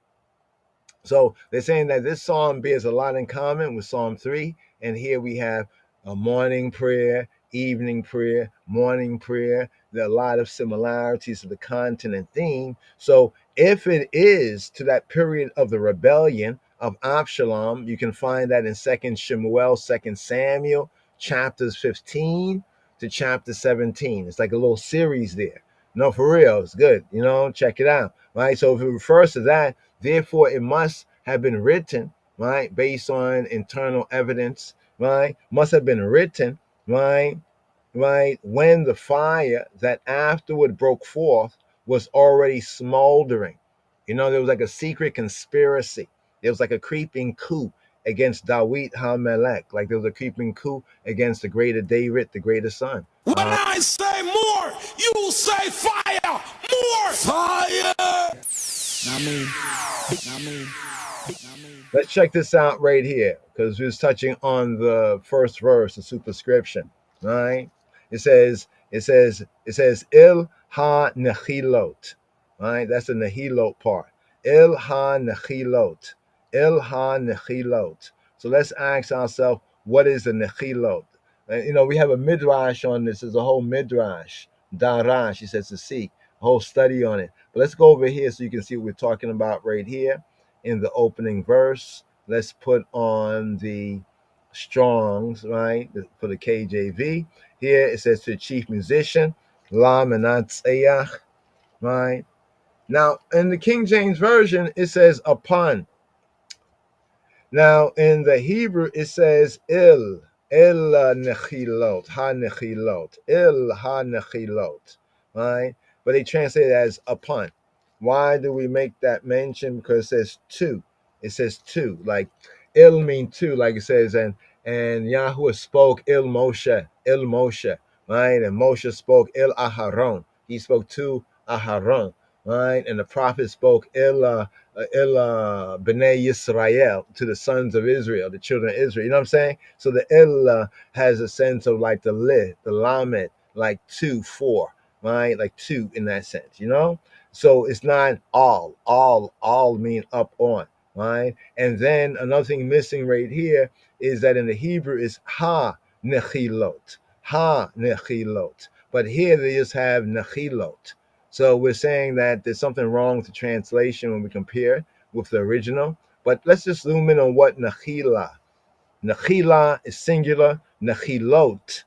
So they're saying that this psalm bears a lot in common with Psalm 3. And here we have a morning prayer, evening prayer, morning prayer. There are a lot of similarities to the content and theme. So if it is to that period of the rebellion of Absalom, you can find that in 2 Shemuel, 2 Samuel, chapters 15 to chapter 17. It's like a little series there. No, for real, it's good. Check it out. Right. So if it refers to that, therefore it must have been written, right, based on internal evidence, right? Must have been written, right, when the fire that afterward broke forth was already smoldering. There was like a secret conspiracy. There was like a creeping coup against Dawid HaMelech, like there was a creeping coup against the greater David, the greater son. When I say more, you say fire. More fire. Let's check this out right here, because we was touching on the first verse, the superscription, right? It says Il ha nechilot, right? That's the nechilot part. Il ha nechilot, Il ha nechilot. So let's ask ourselves, what is the nechilot? We have a midrash on this. There's a whole midrash, darash. He says to see a whole study on it. But let's go over here so you can see what we're talking about right here in the opening verse. Let's put on the Strongs, right, for the KJV. Here it says to the chief musician, La Menatzeyach, right? Now, in the King James Version, it says upon. Now, in the Hebrew, it says il nechilot, ha nechilot, il ha nechilot, right? But they translate it as upon. Why do we make that mention? Because it says two. It says two. Like il mean two, like it says, and Yahweh spoke il Moshe, right? And Moshe spoke il Aharon. He spoke to Aharon, right? And the prophet spoke il B'nai Yisrael, to the sons of Israel, the children of Israel. You know what I'm saying? So the il has a sense of like the lid, the lamed, like 2, 4, right? Like 2 in that sense, So it's not all mean up on, right? And then another thing missing right here is that in the Hebrew is ha nechilot, but here they just have nechilot. So we're saying that there's something wrong with the translation when we compare with the original. But let's just zoom in on what nechila. Nechila is singular. Nechilot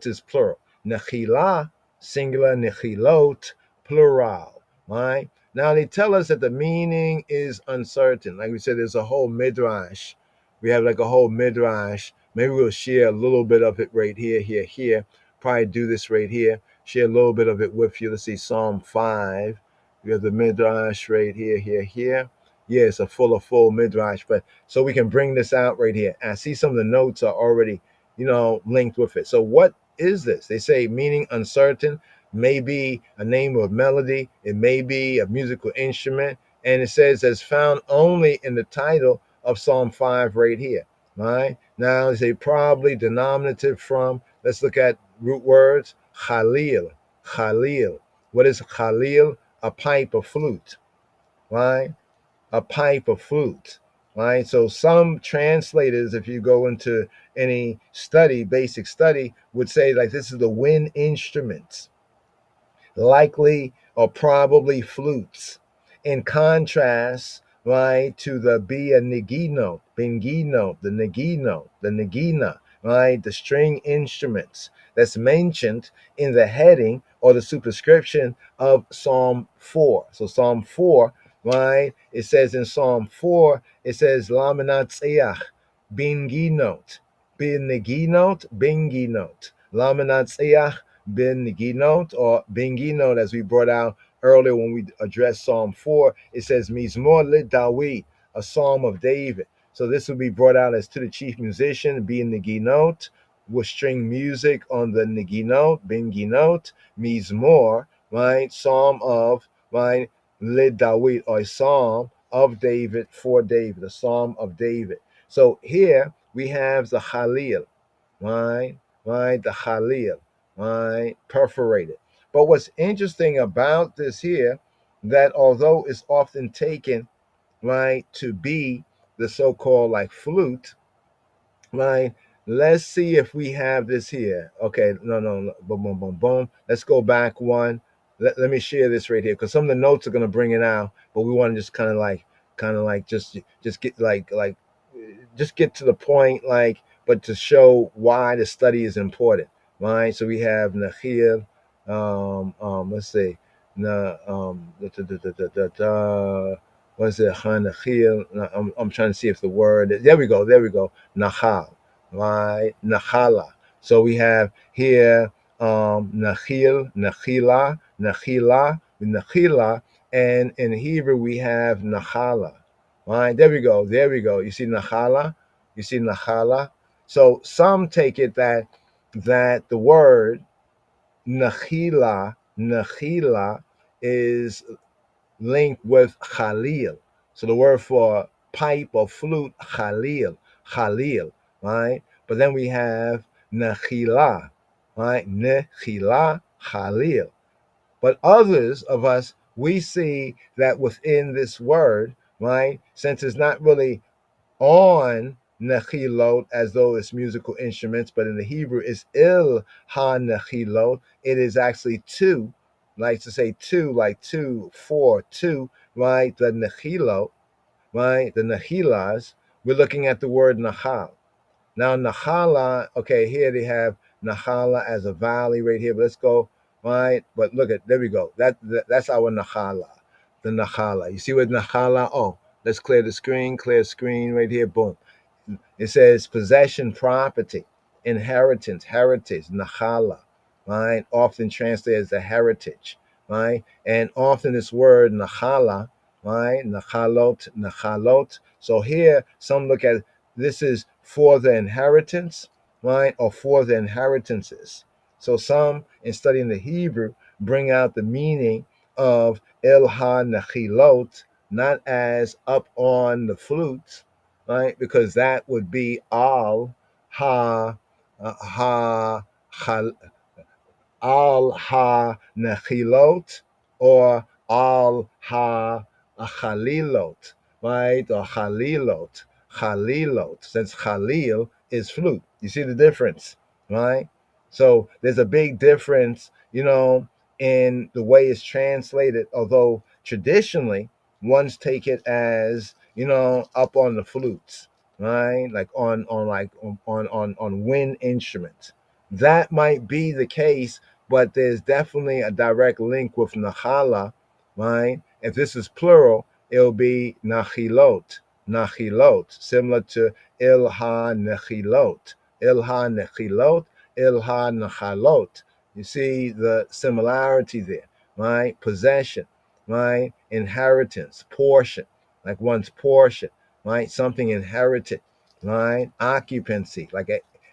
is plural. Nechila, singular, nechilot, plural. Right? Now they tell us that the meaning is uncertain. Like we said, there's a whole midrash. We have like a whole midrash. Maybe we'll share a little bit of it right here. Probably do this right here. Share a little bit of it with you. Let's see, Psalm 5. We have the midrash right here. Yeah, it's a full midrash, but so we can bring this out right here. And I see some of the notes are already, linked with it. So what is this? They say meaning uncertain, may be a name of melody, it may be a musical instrument, and it says as found only in the title of Psalm 5 right here. Right? Now they say probably denominative from, let's look at root words, Khalil. Khalil. What is Khalil? A pipe or flute. Right? A pipe or flute. Right? So some translators, if you go into any study, basic study, would say like this is the wind instruments, likely or probably flutes. In contrast, right, to the bingino, the negina, right, the string instruments that's mentioned in the heading or the superscription of Psalm 4. So Psalm 4, right, it says in Psalm 4, it says lamanatseach, binginot, binginot, lamanatseach, Binginot or Binginot, as we brought out earlier when we addressed Psalm 4, it says Mizmor le David, a psalm of David. So this will be brought out as to the chief musician, being Neginot, with string music on the Neginot, Binginot, Mizmor, right? Psalm of, right? Le David, or a psalm of David for David, a psalm of David. So here we have the Khalil, right? Right? The Khalil, right? Perforated. But what's interesting about this here, that although it's often taken, right, to be the so-called like flute, right? Let's see if we have this here. Okay, no, boom. Let's go back one. Let me share this right here because some of the notes are gonna bring it out, but we want to just kind of like just get just get to the point, like, but to show why the study is important, right? So we have Nahil, let's see, na what's it? Hanachil. I'm trying to see if the word. There we go. Nahal, right? Nahala. So we have here Nahil, Nachila, and in Hebrew we have Nahala. Right? There we go. You see Nahala. So some take it that the word Nachila is linked with Khalil. So the word for pipe or flute, Khalil, right? But then we have Nechila, right? Nechila, Khalil. But others of us, we see that within this word, right, since it's not really on nechilot as though it's musical instruments, but in the Hebrew it's il ha nechilot. It is actually two, like to say two, like 2, 4, 2, right? The nechilot, right? The nechilas. We're looking at the word nahal. Now Nahala, okay, here they have Nahala as a valley right here. But let's go, right? But look at, there we go. That's our Nahala, the Nahala. You see what Nahala? Oh, let's clear the screen right here. Boom. It says possession, property, inheritance, heritage, Nahala, right? Often translated as a heritage, right? And often this word Nahala, right? Nachalot. So here, some look at this is for the inheritance, right? Or for the inheritances. So some, in studying the Hebrew, bring out the meaning of El Ha-Nachilot, not as up on the flutes, right? Because that would be Al Ha Ha Al Ha Nechilot or Al Ha Chalilot, right? Or Chalilot, since Chalil is flute. You see the difference, right? So there's a big difference, in the way it's translated, although traditionally ones take it as, up on the flutes, right? Like on wind instruments. That might be the case, but there's definitely a direct link with Nachala, right? If this is plural, it'll be Nachilot, Nachilot, similar to Ilha Nechilot, Ilha Nechilot, Ilha Nachalot. You see the similarity there, right? Possession, right? Inheritance, portion, like one's portion, right? Something inherited, right? Occupancy, like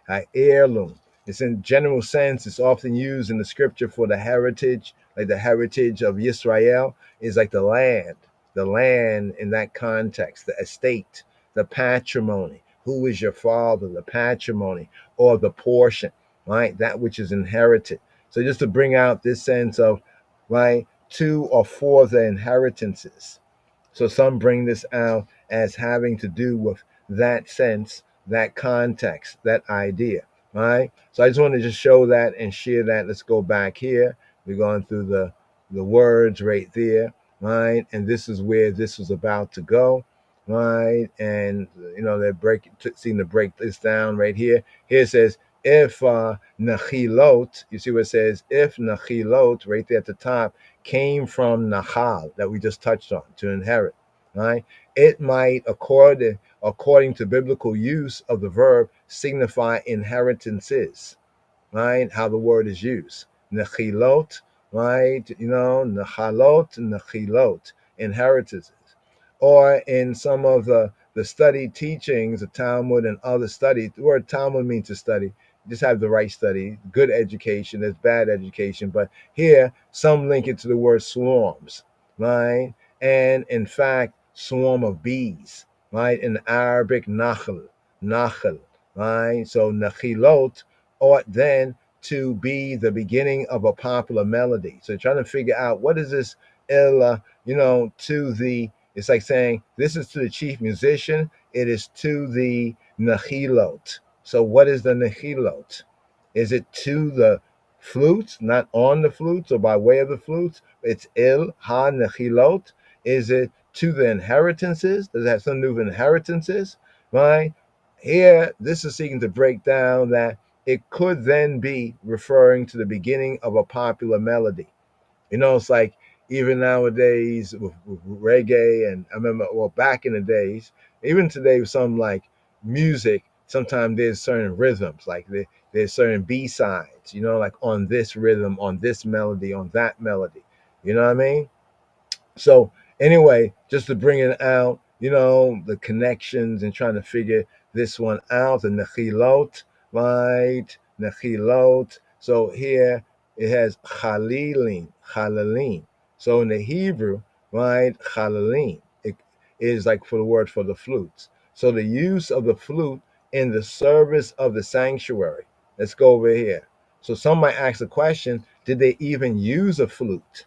a heirloom. It's in general sense. It's often used in the scripture for the heritage, like the heritage of Israel is like the land in that context, the estate, the patrimony. Who is your father? The patrimony or the portion, right? That which is inherited. So just to bring out this sense of, right, two or four the inheritances. So some bring this out as having to do with that sense, that context, that idea, right? So I just want to just show that and share that. Let's go back here. We're going through the words right there, right? And this is where this was about to go, right? And they're seem to break this down right here. Here it says, if nachilot, you see what it says, if nachilot, right there at the top, came from Nahal that we just touched on to inherit, right? It might, according to biblical use of the verb, signify inheritances, right? How the word is used. Nechilot, right? Nachalot, nechilot, inheritances. Or in some of the study teachings, the Talmud and other studies, the word Talmud means to study. Just have the right study, good education, there's bad education. But here, some link it to the word swarms, right? And in fact, swarm of bees, right? In Arabic, nachal, right? So nachilot ought then to be the beginning of a popular melody. So trying to figure out what is this to the, it's like saying this is to the chief musician, it is to the nechilot. So what is the nechilot? Is it to the flutes, not on the flutes or by way of the flutes? It's il ha nechilot. Is it to the inheritances? Does it have something to do with inheritances? Right? Here, this is seeking to break down that it could then be referring to the beginning of a popular melody. It's like even nowadays with reggae, and I remember, well, back in the days, even today with some like music, sometimes there's certain rhythms, like there's certain B-sides, like on this rhythm, on this melody, on that melody. You know what I mean? So anyway, just to bring it out, the connections and trying to figure this one out, the nechilot, right? Nechilot. So here it has chalalim. So in the Hebrew, right, chalalim, it is like for the word for the flutes. So the use of the flute in the service of the sanctuary. Let's go over here. So some might ask the question, did they even use a flute?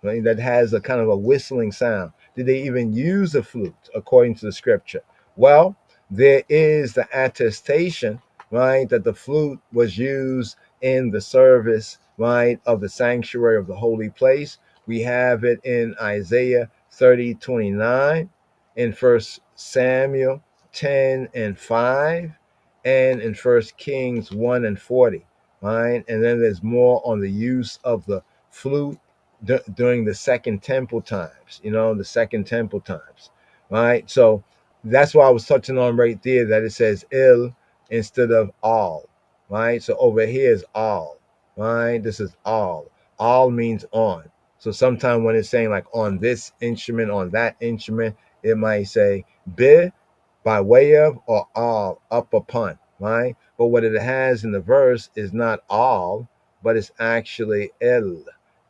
Right, that has a kind of a whistling sound. Did they even use a flute according to the scripture? Well, there is the attestation, right, that the flute was used in the service, right, of the sanctuary of the holy place. We have it in Isaiah 30:29, in 1 Samuel 10:5, and in 1 Kings 1:40, right? And then there's more on the use of the flute during the second temple times, the second temple times, right? So that's why I was touching on right there that it says il instead of all, right? So over here is all, right? This is all. All means on. So sometimes when it's saying like on this instrument, on that instrument, it might say be, by way of, or all, up upon, right? But what it has in the verse is not all, but it's actually el.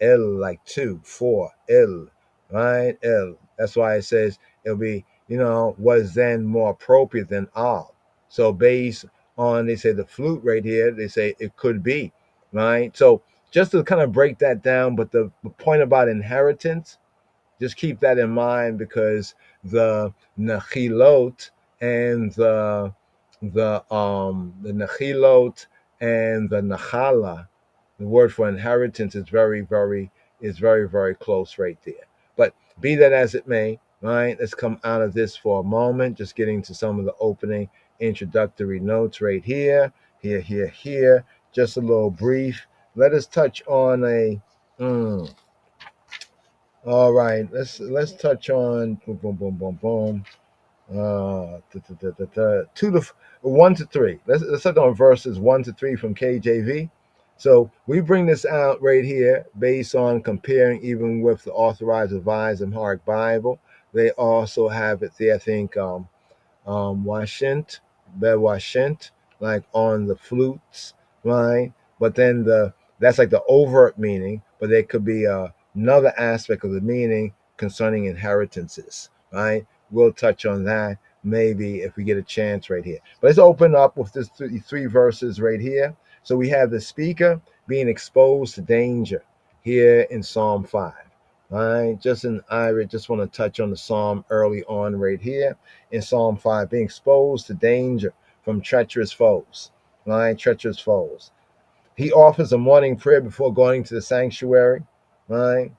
El, like two, four, el, right? El. That's why it says it'll be, what is then more appropriate than all. So based on, they say the flute right here, they say it could be, right? So just to kind of break that down, but the point about inheritance, just keep that in mind, because the nachilot and the nachilot and the nachala, the word for inheritance, is very, very close right there. But be that as it may, right? Let's come out of this for a moment, just getting to some of the opening introductory notes right here, here, just a little brief. Let us touch on a. All right, let's touch on boom, boom, boom, boom, boom. 1 to 3. Let's touch on verses 1 to 3 from KJV. So we bring this out right here based on comparing even with the Authorized Revised Amharic Bible. They also have it there, I think, washent, bewashent, like on the flutes, right? But then that's like the overt meaning, but there could be another aspect of the meaning concerning inheritances, right? We'll touch on that maybe if we get a chance right here. But let's open up with this three verses right here. So we have the speaker being exposed to danger here in Psalm 5. Right, I just want to touch on the psalm early on right here in Psalm 5, being exposed to danger from treacherous foes. Right, treacherous foes. He offers a morning prayer before going to the sanctuary. Right,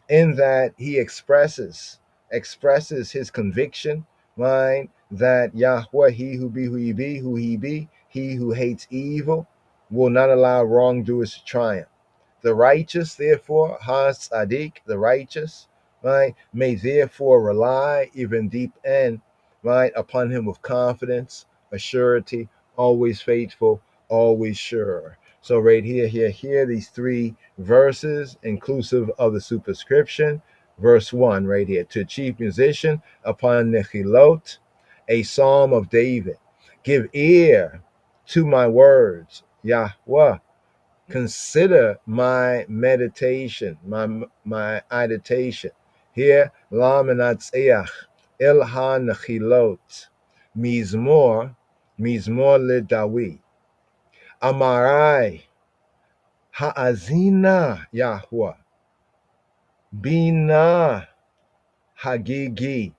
in that he expresses his conviction. Right, that Yahweh, he who be, he who hates evil, will not allow wrongdoers to triumph. The righteous, therefore, Sadiq, the righteous, right, may therefore rely even deep in, right, upon him with confidence, assurity, always faithful, always sure. So right here, these three verses, inclusive of the superscription. Verse 1, right here, to chief musician upon Nechilot, a psalm of David. Give ear to my words, Yahweh. Consider my meditation, my meditation. Here, la menatzeach ilha nechilot, mizmor le David. Amarai ha'azina Yahweh, bina hagigi.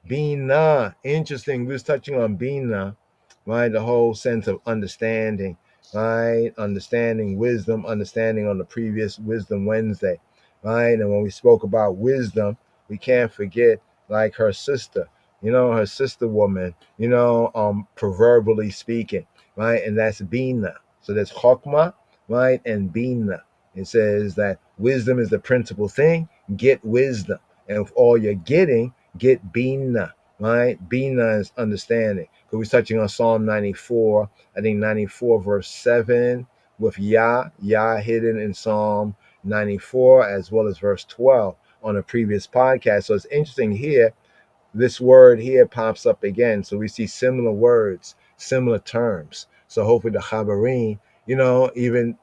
Bina, interesting. We was touching on Bina, right? The whole sense of understanding, right? Understanding wisdom, understanding on the previous Wisdom Wednesday, right? And when we spoke about wisdom, we can't forget like her sister, her sister woman, proverbially speaking, right? And that's Bina. So there's Chokmah, right? And Bina. It says that wisdom is the principal thing. Get wisdom. And with all you're getting, get Bina, right? Bina is understanding. Because we're touching on Psalm 94, I think 94 verse 7, with Yah hidden in Psalm 94, as well as verse 12 on a previous podcast. So it's interesting here, this word here pops up again. So we see similar words, similar terms. So hopefully the Chabarim, even,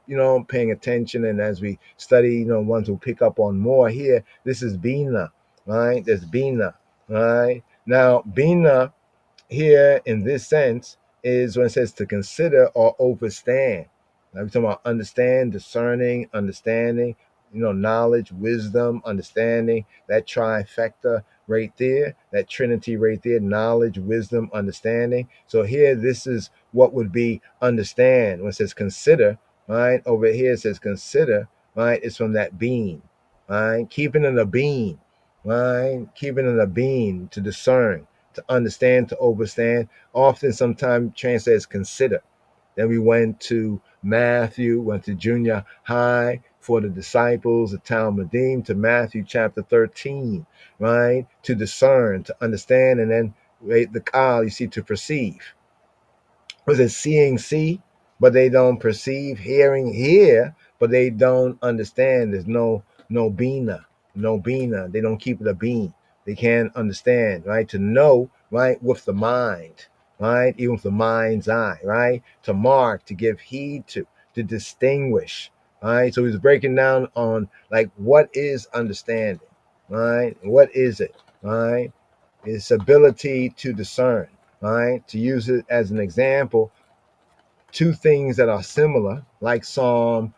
paying attention, and as we study, ones who pick up on more here, this is Bina, right? There's Bina, right? Now, Bina here in this sense is when it says to consider or overstand. Now we're talking about understand, discerning, understanding, knowledge, wisdom, understanding, that trifecta right there, that trinity right there, knowledge, wisdom, understanding. So here, this is what would be understand. When it says consider, right? Over here it says consider, right? It's from that being, right? Keeping in the being, right? Keeping in the being to discern, to understand, to overstand. Often, sometimes translates consider. Then we went to Matthew, went to junior high for the disciples, the Talmudim, to Matthew chapter 13, right? To discern, to understand, and then the Kal, you see, to perceive. Was it seeing, see, but they don't perceive, hearing, hear, but they don't understand. There's no bina, no bina. They don't keep it a being. They can't understand, right? To know, right, with the mind, right? Even with the mind's eye, right? To mark, to give heed to distinguish, right? So he's breaking down on like what is understanding, right? What is it, right? Its ability to discern, right? To use it as an example, two things that are similar, like Psalm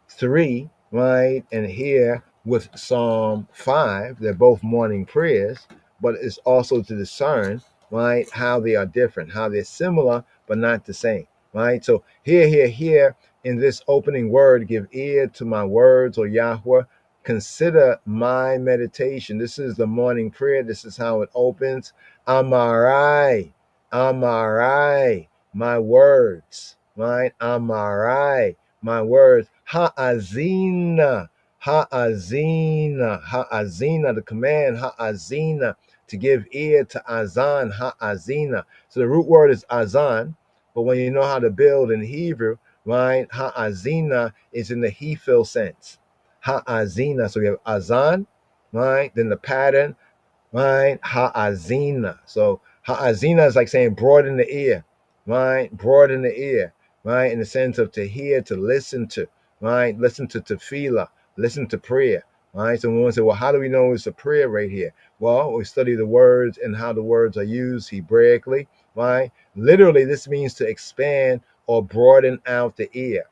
3, right? And here with Psalm 5, they're both morning prayers, but it's also to discern, right, how they are different, how they're similar, but not the same, right? So here, in this opening word, give ear to my words, or Yahweh, consider my meditation. This is the morning prayer. This is how it opens. Amarai, my words, right? Amarai, my words. Ha'azina, ha'azina, the command, ha'azina, to give ear to azan, ha'azina. So the root word is azan, but when you know how to build in Hebrew, right, ha'azina is in the hefil sense. Ha'azina, so we have azan, right? Then the pattern, right? Ha'azina. So ha'azina is like saying broaden the ear, right? Broaden the ear, right? In the sense of to hear, to listen to, right? Listen to tefillah, listen to prayer, right? So we want to say, well, how do we know it's a prayer right here? Well, we study the words and how the words are used Hebraically, right? Literally, this means to expand or broaden out the ear,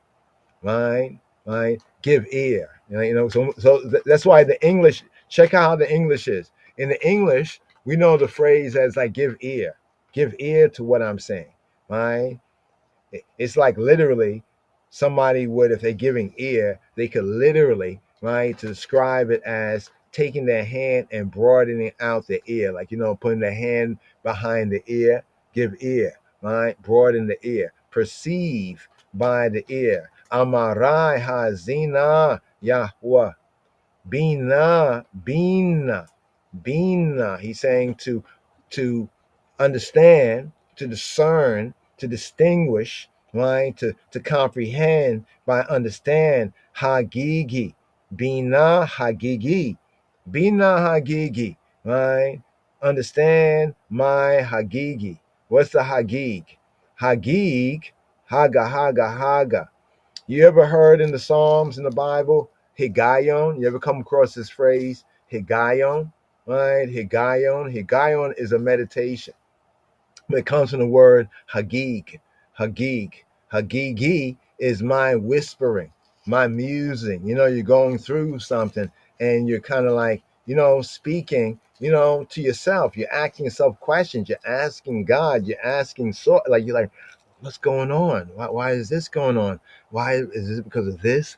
right? Right? Give ear. That's why the English, check out how the English is. In the English, we know the phrase as like give ear to what I'm saying, right? It's like literally somebody would, if they're giving ear, they could literally, right, to describe it as taking their hand and broadening out the ear, like, putting their hand behind the ear, give ear, right? Broaden the ear, perceive by the ear. Amarai hazina Yahweh. Bina. He's saying to understand, to discern, to distinguish, right? To comprehend by understand. Hagigi. Bina hagigi. Bina hagigi. Right? Understand my hagigi. What's the hagig? Hagig, haga. You ever heard in the Psalms in the Bible, Higayon? You ever come across this phrase, Higayon? Right? Higayon is a meditation. It comes from the word Hagig. Hagigi is my whispering, my musing. You're going through something and you're kind of like, speaking, to yourself. You're asking yourself questions. You're asking God. You're asking, you're like, what's going on? Why is this going on? Why is it because of this?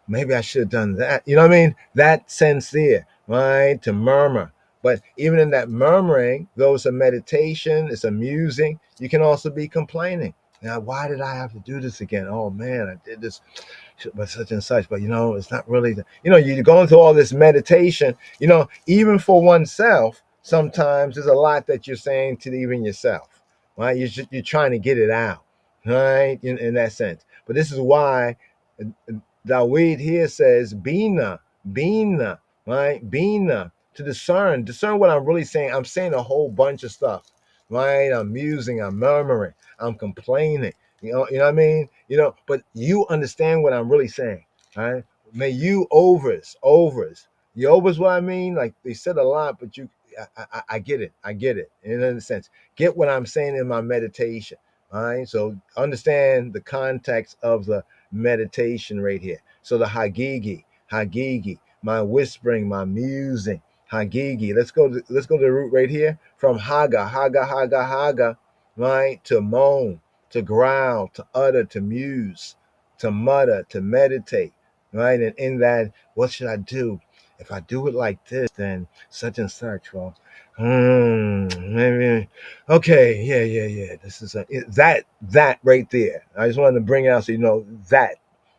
Maybe I should have done that. You know what I mean? That sense there, right? To murmur. But even in that murmuring, though it's a meditation, it's a musing, you can also be complaining. Now, why did I have to do this again? Oh man, I did this, but such and such. But it's not really. You're going through all this meditation. Even for oneself, sometimes there's a lot that you're saying to even yourself, right? You're trying to get it out, right? In that sense. But this is why Dawid here says, Bina, right? Bina, to discern what I'm really saying. I'm saying a whole bunch of stuff, right? I'm musing, I'm murmuring, I'm complaining. You know what I mean? But you understand what I'm really saying, right? May you overs. You overs what I mean? Like they said a lot, but I get it. I get it in a sense. Get what I'm saying in my meditation. All right. So understand the context of the meditation right here. So the Hagigi, my whispering, my musing, Hagigi. Let's go to the root right here from Haga, right? To moan, to growl, to utter, to muse, to mutter, to meditate, right? And in that, what should I do? If I do it like this, then such and such. Well, maybe okay, yeah. This is that right there. I just wanted to bring it out so you know that,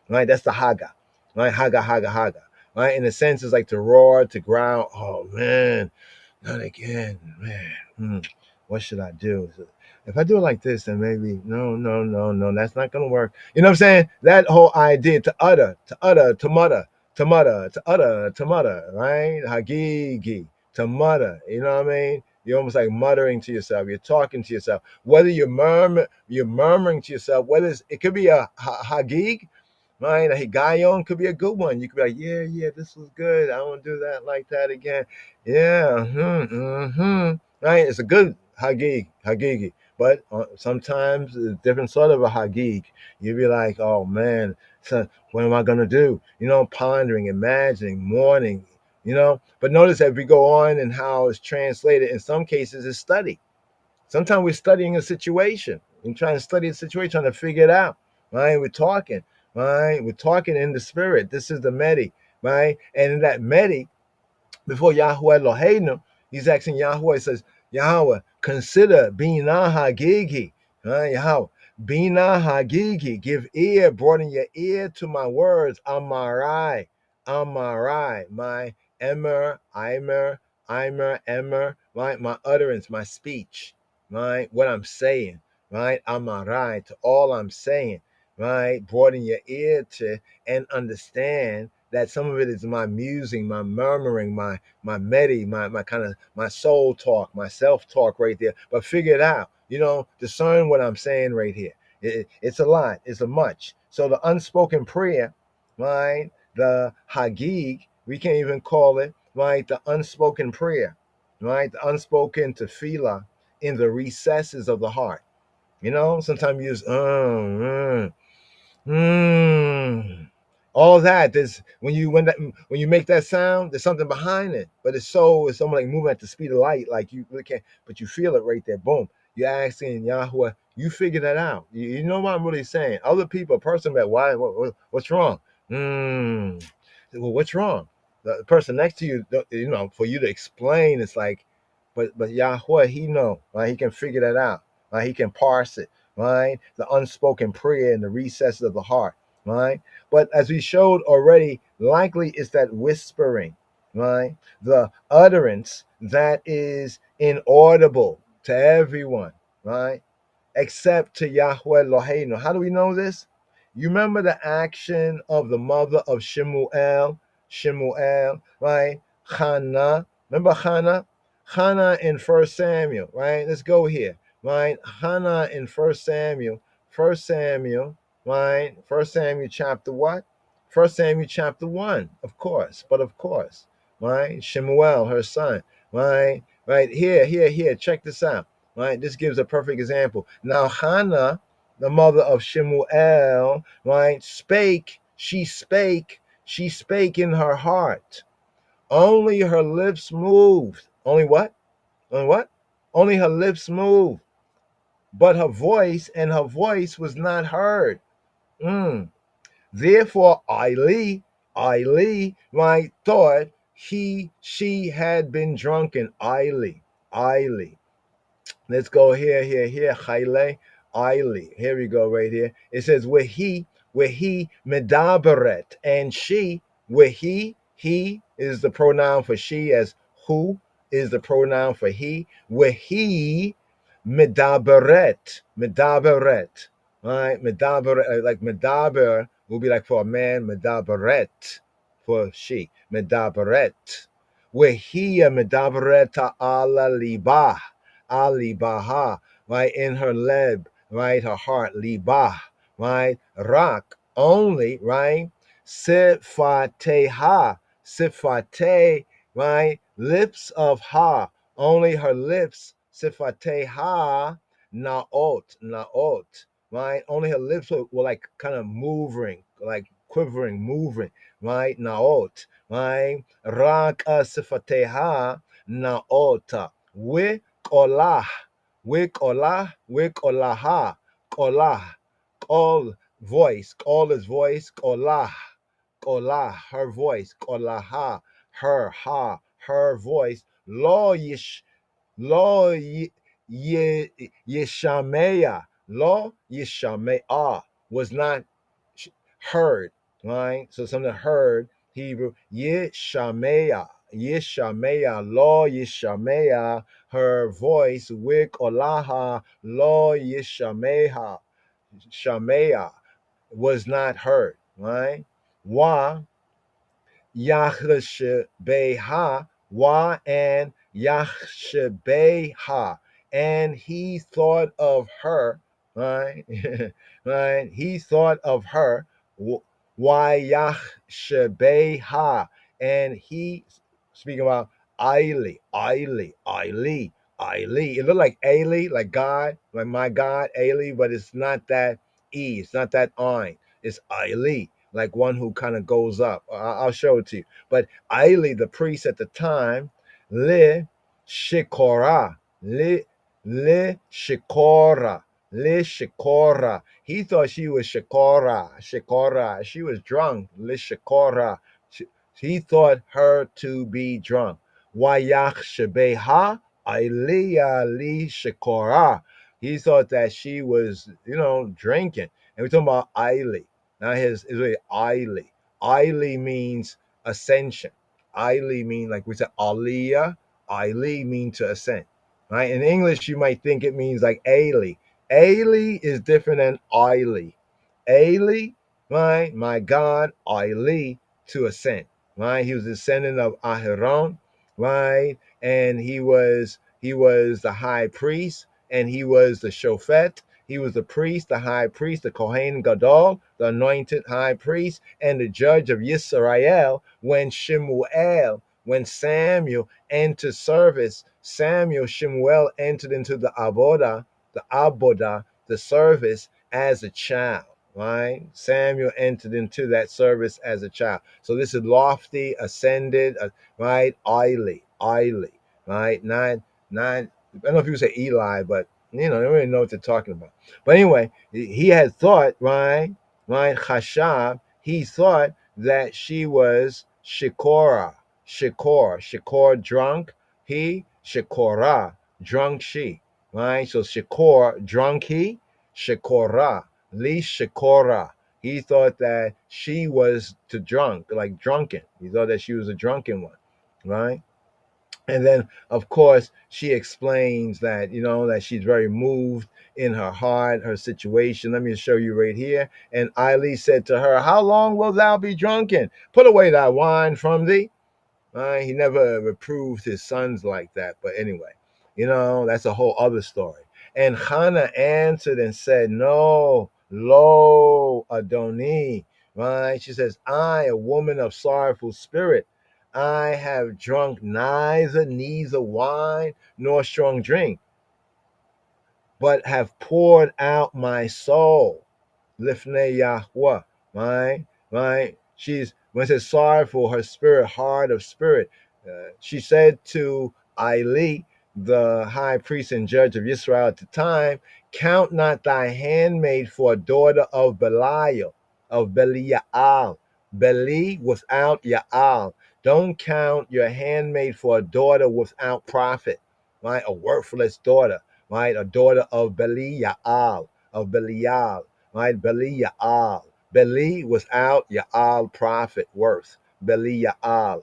right? That's the Haga, right? Haga, right? In a sense, it's like to roar, to growl. Oh man, not again, man. What should I do? If I do it like this, then maybe no, that's not gonna work. You know what I'm saying? That whole idea to utter, to mutter, right? Hagigi, to mutter. You know what I mean? You're almost like muttering to yourself. You're talking to yourself. Whether you're murmuring to yourself. It could be a hagig, right? A higayon could be a good one. You could be like, yeah, this was good. I won't do that like that again. Yeah, right? It's a good hagigi. But sometimes it's a different sort of a hagig. You'd be like, oh man, so what am I gonna do? Pondering, imagining, mourning. But notice as we go on and how it's translated. In some cases, it's study. Sometimes we're studying a situation and trying to study a situation, trying to figure it out. Right? We're talking. Right? We're talking in the spirit. This is the Medi. Right? And in that Medi, before Yahweh Eloheinu, he's asking Yahweh, he says, Yahweh, consider being Hagigi. Right? Yahweh, Bina Hagigi, give ear, broaden your ear to my words. Amarai, Amarai, my Imer, right? My utterance, my speech, right? What I'm saying, right? Amarai, to all I'm saying, right? Broaden your ear to and understand that some of it is my musing, my murmuring, my my kind of my soul talk, my self talk right there. But figure it out, discern what I'm saying right here. It's a lot, it's a much. So the unspoken prayer, right? The Hagig, we can't even call it, right? The unspoken prayer, right? The unspoken tefillah in the recesses of the heart. Sometimes you just, all that. There's when you make that sound, there's something behind it, but it's almost like moving at the speed of light, like you really can't, but you feel it right there. Boom. You're asking Yahweh, you figure that out. You know what I'm really saying. Other people, a person that what's wrong? Well, what's wrong? The person next to you, for you to explain, it's like, but Yahweh, he know, right? He can figure that out, right? He can parse it, right? The unspoken prayer in the recesses of the heart, right? But as we showed already, likely it's that whispering, right? The utterance that is inaudible to everyone, right? Except to Yahweh Eloheinu. How do we know this? You remember the action of the mother of Shemuel, right? Hannah. Remember Hannah? Hannah in 1 Samuel, right? Let's go here, right? Hannah in 1 Samuel, right? 1 Samuel chapter what? 1 Samuel chapter 1, of course, right? Shemuel, her son, right? Right here, check this out, right? This gives a perfect example. Now, Hannah, the mother of Shemuel, right, she spake in her heart. Only her lips moved. Only what? Only what? Only her lips moved. But her voice was not heard. Therefore, Eli, right, thought she had been drunken. Eli. Let's go here, Chayle, Ili. Here we go, right here. It says, where he medaberet, and she, where he is the pronoun for she, as who is the pronoun for he, where he medaberet, right? Medaberet, like medaber will be like for a man, medaberet for she, medaberet. Where he medabereta ala libah. Ali Baha, right, in her leb, right, her heart, Libah, right, Rak, only, right, Sifateha, right, lips of Ha, only her lips, Sifateha, Naot, right, only her lips were like kind of moving, like quivering, moving, right, Naot, right, Rak Sifateha, Naota, Kolah, Kolaha, all voice, all is voice, Kolah, her voice, Kolaha, her voice, Yeshamea, Lo Yeshamea was not heard, right? So something heard, Hebrew, Yeshamea, Lo Yeshamea, her voice, Wik Olaha, Lo Yeshamea, was not heard, right? Wa Yahshbeha, Wa and Yahshbeha, and he thought of her, right? Right? He thought of her, Why Yahshbeha, and he, speaking about Ili. It looked like Eli, like God, like my God, Eli, but it's not that E, it's not that Ein, it's Ili, like one who kind of goes up. I'll show it to you. But Ili, the priest at the time, le shikora, shikora. He thought she was shikora. She was drunk, le shikora. He thought her to be drunk. Wayach shebeha, Iliyah li shikora. He thought that she was, drinking. And we're talking about Aili. Now his is really Aili. Aili means ascension. Aili means, like we said, Aliyah. Aili means to ascend. Right? In English, you might think it means like Aili. Aili is different than Aili. Aili, right? My God, Aili, to ascend. Right? He was the descendant of Aharon, right? And he was the high priest, and he was the shofet. He was the priest, the high priest, the Kohen Gadol, the anointed high priest, and the judge of Yisrael when Samuel entered service. Shemuel entered into the abodah, the service as a child, right? Samuel entered into that service as a child. So this is lofty, ascended, right? Aili, right? Nine. I don't know if you say Eli, but they don't really know what they're talking about. But anyway, he had thought, right, Chashab, he thought that she was Shikora, drunk, Shikora, drunk she, right? So Shikor, drunk he, Shikora, Li Shikora. He thought that she was to drunk, like drunken. He thought that she was a drunken one, right? And then, of course, she explains that, that she's very moved in her heart, her situation. Let me show you right here. And Eili said to her, how long will thou be drunken? Put away thy wine from thee. He never reproved his sons like that. But anyway, that's a whole other story. And Hannah answered and said, no, lo, Adoni. Right? She says, I, a woman of sorrowful spirit, I have drunk neither wine nor strong drink, but have poured out my soul. Lifnei Yahweh, right? When it says sorrowful, her spirit, hard of spirit. She said to Eili, the high priest and judge of Israel at the time, count not thy handmaid for a daughter of Belial, of Belial. Beli without Yaal. Don't count your handmaid for a daughter without prophet, right? A worthless daughter, right? A daughter of Belial, of Belial, right? Belial. Beli without Yaal prophet worth. Belial.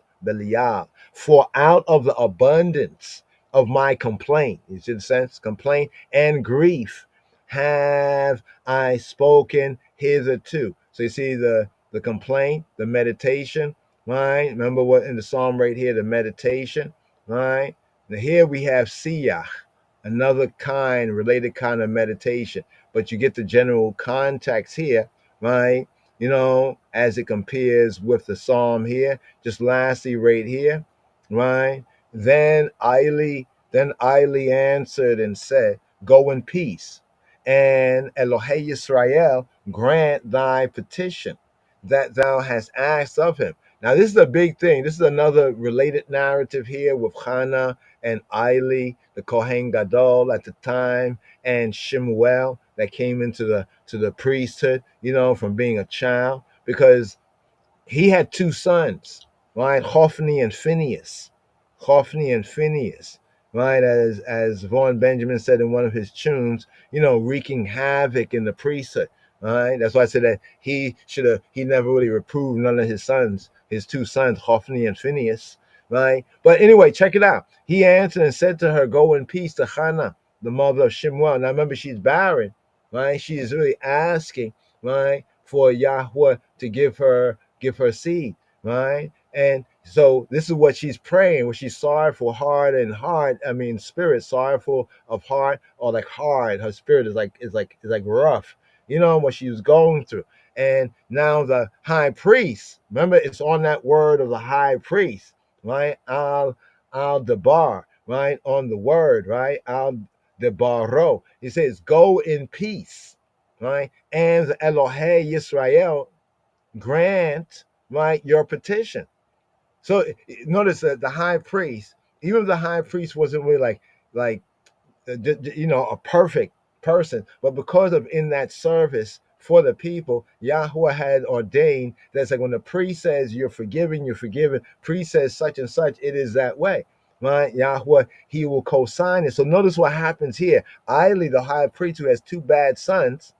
For out of the abundance of my complaint, you see the sense? Complaint and grief have I spoken hitherto. So you see the complaint, the meditation, right? Remember what in the psalm right here, the meditation, right? Now here we have siyach, another related kind of meditation, but you get the general context here, right? As it compares with the psalm here. Just lastly, right here, right? Then Eili answered and said, go in peace, and Elohei Yisrael grant thy petition that thou hast asked of him. Now, this is a big thing. This is another related narrative here with Hannah and Eili, the Kohen Gadol at the time, and Shemuel that came into the priesthood, from being a child, because he had two sons, right? Hophni and Phineas. Right? As Vaughn Benjamin said in one of his tunes, wreaking havoc in the priesthood. Right? That's why I said that he never really reproved none of his sons, his two sons, Hophni and Phineas. Right? But anyway, check it out. He answered and said to her, go in peace to Hannah, the mother of Shemuel. Now remember, she's barren, right? She is really asking, right, for Yahweh to give her seed, right? And so this is what she's praying, when she's sorrowful, spirit, sorrowful of heart, or like hard. Her spirit is like rough, what she was going through. And now the high priest, remember, it's on that word of the high priest, right? Al debar, right? On the word, right? Al debaro. He says, go in peace, right? And the Elohei Yisrael grant, right, your petition. So notice that the high priest, even if the high priest wasn't really a perfect person, but because of in that service for the people, Yahweh had ordained that's like when the priest says you're forgiven, priest says such and such, it is that way, right? Yahweh, he will co-sign it. So notice what happens here. Eli, the high priest who has two bad sons,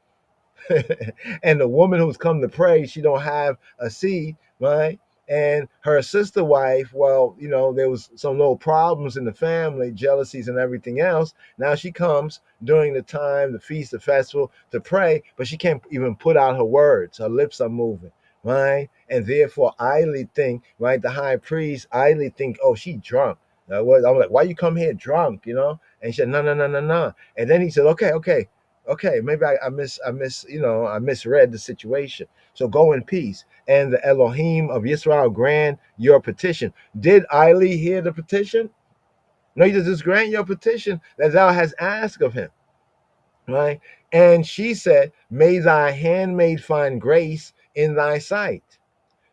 and the woman who's come to pray, she don't have a seed, right? And her sister wife, well, there was some little problems in the family, jealousies and everything else. Now she comes during the time, the feast, the festival, to pray, but she can't even put out her words. Her lips are moving, right? And therefore, Eli think, right, the high priest, Eli think, oh, she drunk. I'm like, why you come here drunk, And she said, no, no, no, no, no. And then he said, okay, maybe I misread the situation. So go in peace. And the Elohim of Israel grant your petition. Did Eli hear the petition? No, he just grant your petition that thou hast asked of him. Right? And she said, may thy handmaid find grace in thy sight.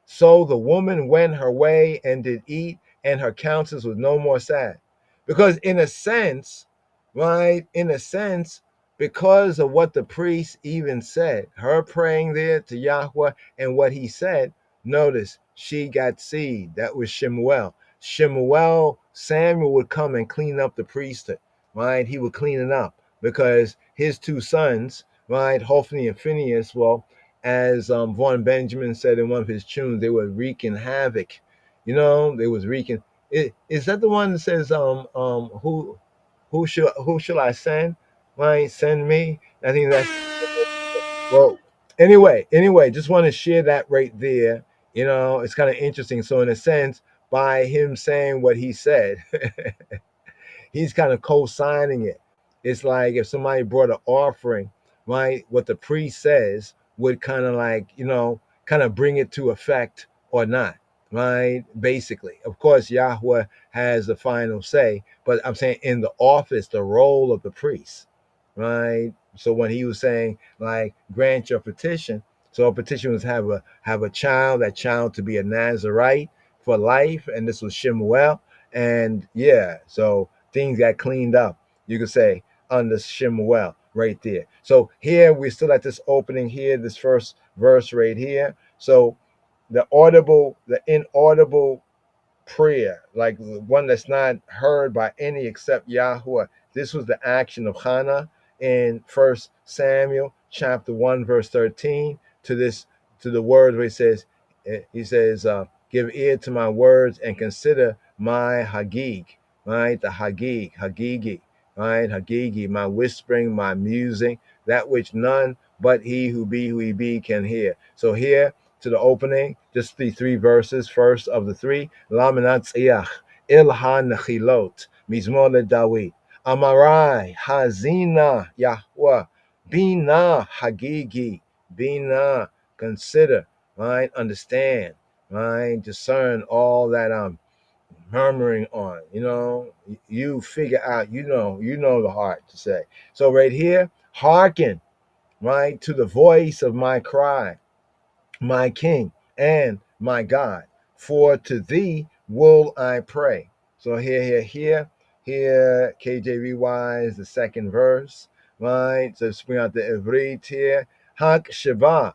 So the woman went her way and did eat, and her countenance was no more sad. Because in a sense, right, because of what the priest even said, her praying there to Yahweh and what he said, notice she got seed. That was Shemuel. Samuel would come and clean up the priesthood, right? He would clean it up because his two sons, right, Hophni and Phinehas, well, as Vaughn Benjamin said in one of his tunes, they were wreaking havoc. They was wreaking. Is that the one that says who shall I send? Right, send me. I think that's well. Anyway, just want to share that right there. It's kind of interesting. So in a sense, by him saying what he said, he's kind of co-signing it. It's like if somebody brought an offering, right? What the priest says would kind of like, kind of bring it to effect or not, right? Basically, of course, Yahweh has the final say, but I'm saying in the office, the role of the priest, right? So when he was saying like, grant your petition, so a petition was have a child, that child to be a Nazarite for life, and this was Shemuel, and yeah, so things got cleaned up, you could say, under Shemuel right there. So here we're still at this opening here, this first verse right here. So the inaudible prayer, like the one that's not heard by any except Yahweh. This was the action of Hannah in 1 Samuel chapter 1 verse 13 to the word where he says, give ear to my words and consider my Hagig, right? The Hagigi, right? Hagigi, my whispering, my musing, that which none but he who he be can hear. So here to the opening, just the three verses, first of the three, Lamanatziach, Ilha Nechilot, Mizmor LeDavid, Amarai, Hazina, Yahweh, Bina, Hagigi, Bina, consider, right? Understand, right? Discern all that I'm murmuring on, you figure out, you know the heart to say. So right here, hearken, right, to the voice of my cry, my King and my God, for to thee will I pray. So here, KJV wise, the second verse, right? So let's bring out the Ivrit here. Hak Sheba.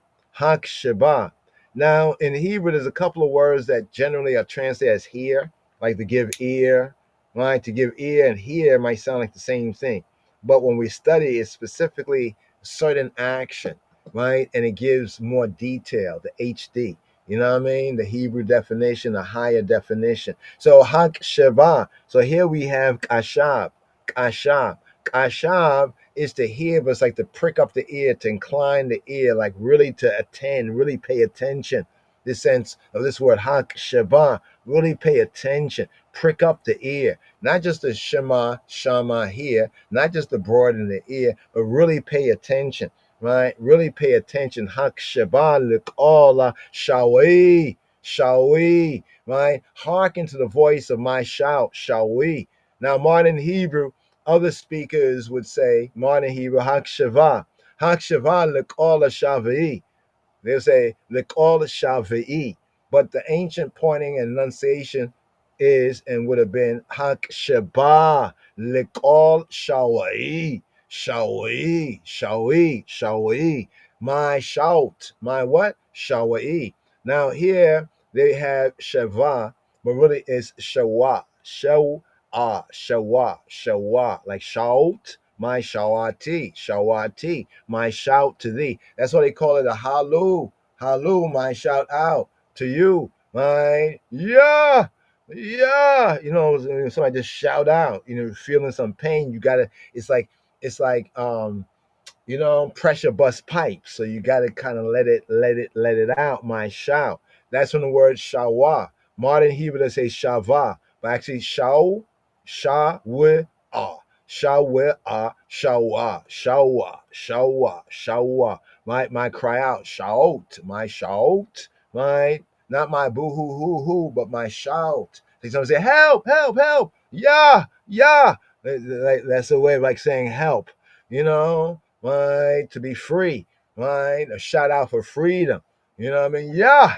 Now in Hebrew, there's a couple of words that generally are translated as hear, like to give ear, right? To give ear and hear might sound like the same thing. But when we study, it's specifically certain action, right? And it gives more detail, the HD. You know what I mean? The Hebrew definition, a higher definition. So Hak Sheva. So here we have Kashab. Kashab is to hear, but it's like to prick up the ear, to incline the ear, like really to attend, really pay attention. This sense of this word Hak Sheva, really pay attention, prick up the ear. Not just the Shama here, not just the broaden the ear, but really pay attention. Right? Really pay attention. Hak Sheba Liqala Shawi, right? Hearken to the voice of my shout, Shawi. Now, modern Hebrew, other speakers would say, modern Hebrew, Hak Sheva Liqala Shavi. They'll say Liqal Shavi'i, but the ancient pointing and enunciation is and would have been Hak Sheba Liqal Shawi. My shout, my what? Shawi. Now here they have Sheva, but really it's Shawa. shawa, like shout, my shawati, my shout to thee. That's why they call it a halu, my shout out to you, my yeah. Yeah, somebody just shout out, feeling some pain. You gotta, it's like pressure bust pipes. So you got to kind of let it out. My shout. That's from the word shawa. Modern Hebrew they say shava, but actually shawa, shawa. My cry out, shout, my shout, my not my boo hoo hoo hoo, but my shout. Like someone say help, help, help, yeah, yeah. That's a way of like saying help, right? To be free, right? A shout out for freedom. You know what I mean? Yeah.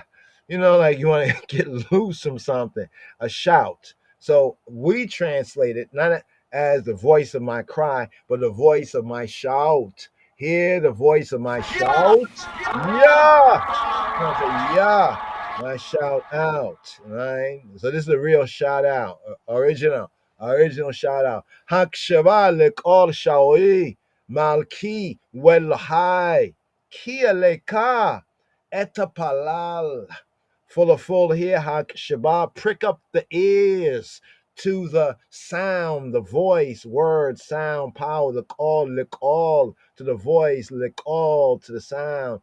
Like you want to get loose from something. A shout. So we translate it not as the voice of my cry, but the voice of my shout. Hear the voice of my shout. Yeah. Yeah. My shout out. Right. So this is a real shout out. Original shout out. Hakshava lekol shaoi. Malki welhai, kia leka, etapalal. Full here, hak shabbat, prick up the ears to the sound, the voice, word, sound, power, the call, to the voice, all to the sound,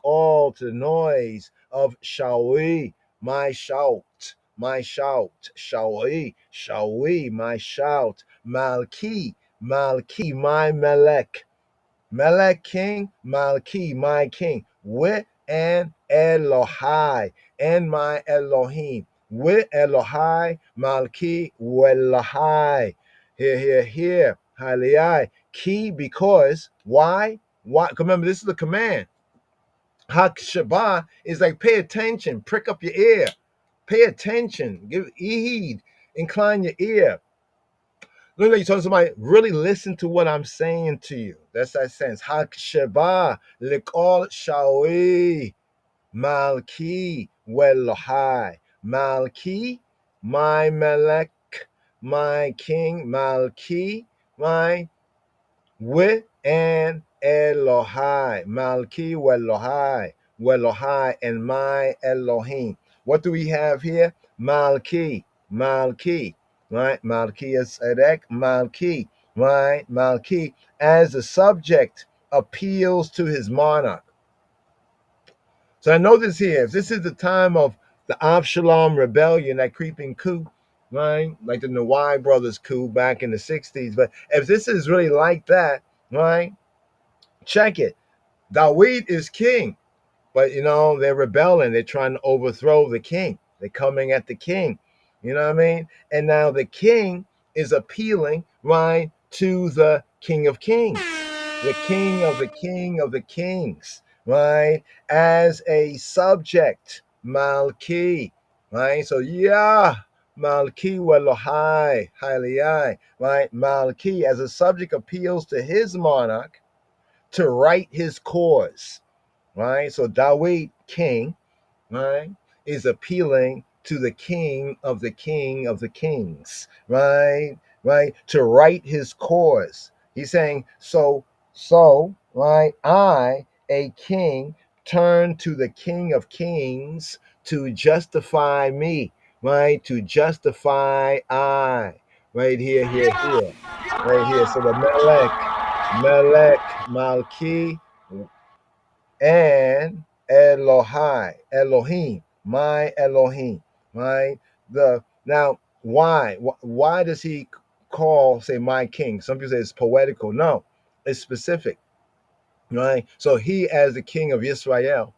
all to the noise of shawi, my shout, shawi, my shout, malki, my melek. Melek king, Malki, my king. With and Elohai, and my Elohim. With Elohai, Malki, Welahai. Here. Haliai. Key, because. Why? Remember, this is the command. Hak Shabbat is like pay attention, prick up your ear. Pay attention, give heed, incline your ear. Look like you're talking to somebody, really listen to what I'm saying to you. That's that sense. Hak Sheba, Likol Shawi, Malki, Welohai. Malki, my Melek, my king, Malki, my we and Elohai. Malki, Welohai, and my Elohim. What do we have here? Malki. Right? Malki is Sedek, Malki, right? Malki, as the subject appeals to his monarch. So I notice here, if this is the time of the Absalom rebellion, that creeping coup, right? Like the Nawai brothers coup back in the 60s. But if this is really like that, right? Check it. Dawid is king, but they're rebelling. They're trying to overthrow the king. They're coming at the king. You know what I mean? And now the king is appealing, right, to the King of Kings, the King of the Kings, right, as a subject, Malki, right? So yeah, Malki Welohai, Haliai, right? Malki as a subject appeals to his monarch to right his cause, right? So Dawid, king, right, is appealing to the King of the Kings, right? Right, to right his cause. He's saying, so, right, I, a king, turn to the King of Kings to justify me, right? To justify I. Right here. Right here. So the Melek, Malki, and Elohim, my Elohim, right? Now why does he say my king? Some people say it's poetical. No, it's specific, right? So he, as the king of Israel,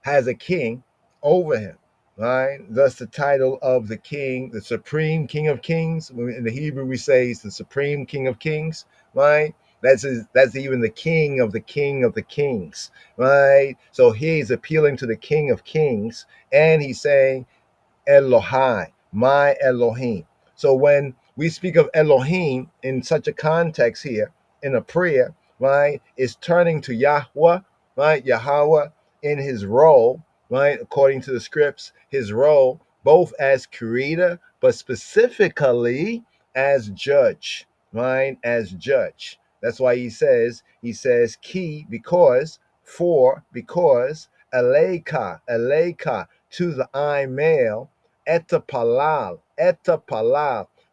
has a king over him, right? Thus the title of the king, the supreme king of kings. In the Hebrew we say he's the supreme king of kings, right? That's even the king of the kings, right? So he's appealing to the king of kings, and he's saying Elohai, my Elohim. So when we speak of Elohim in such a context here in a prayer, right, is turning to Yahweh, right? Yahweh in his role, right? According to the scripts, his role, both as creator, but specifically as judge, right? As judge. That's why he says, ki, because, for, because, eleka, to the I male, etapalal,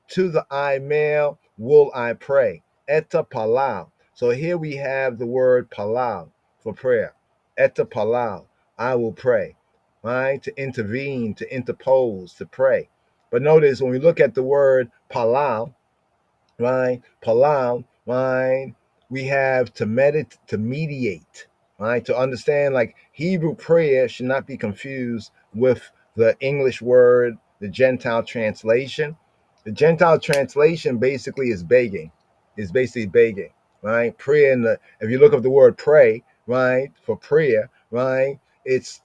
to the I male will I pray. Etapalal. So here we have the word palal for prayer. Etapalal, I will pray, right? To intervene, to interpose, to pray. But notice when we look at the word palal, right? Palal, right? We have to mediate, right? To understand, like, Hebrew prayer should not be confused with the English word, the Gentile translation. The Gentile translation basically is begging, right? Prayer if you look up the word pray, right, for prayer, right, it's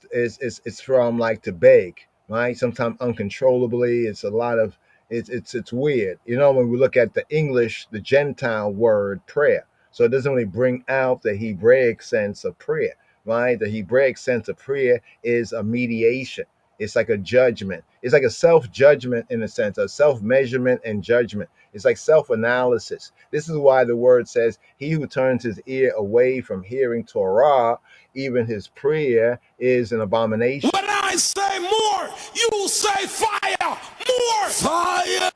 from like to beg, right? Sometimes uncontrollably. It's a lot of it's weird, when we look at the English, the Gentile word prayer. So it doesn't really bring out the Hebraic sense of prayer, right? The Hebraic sense of prayer is a mediation. It's like a judgment. It's like a self-judgment, in a sense, a self-measurement and judgment. It's like self-analysis. This is why the word says, he who turns his ear away from hearing Torah, even his prayer is an abomination. When I say more, you say fire. More fire.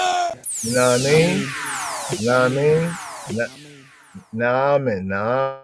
You know what I mean? You know what I mean? Nah, man, nah.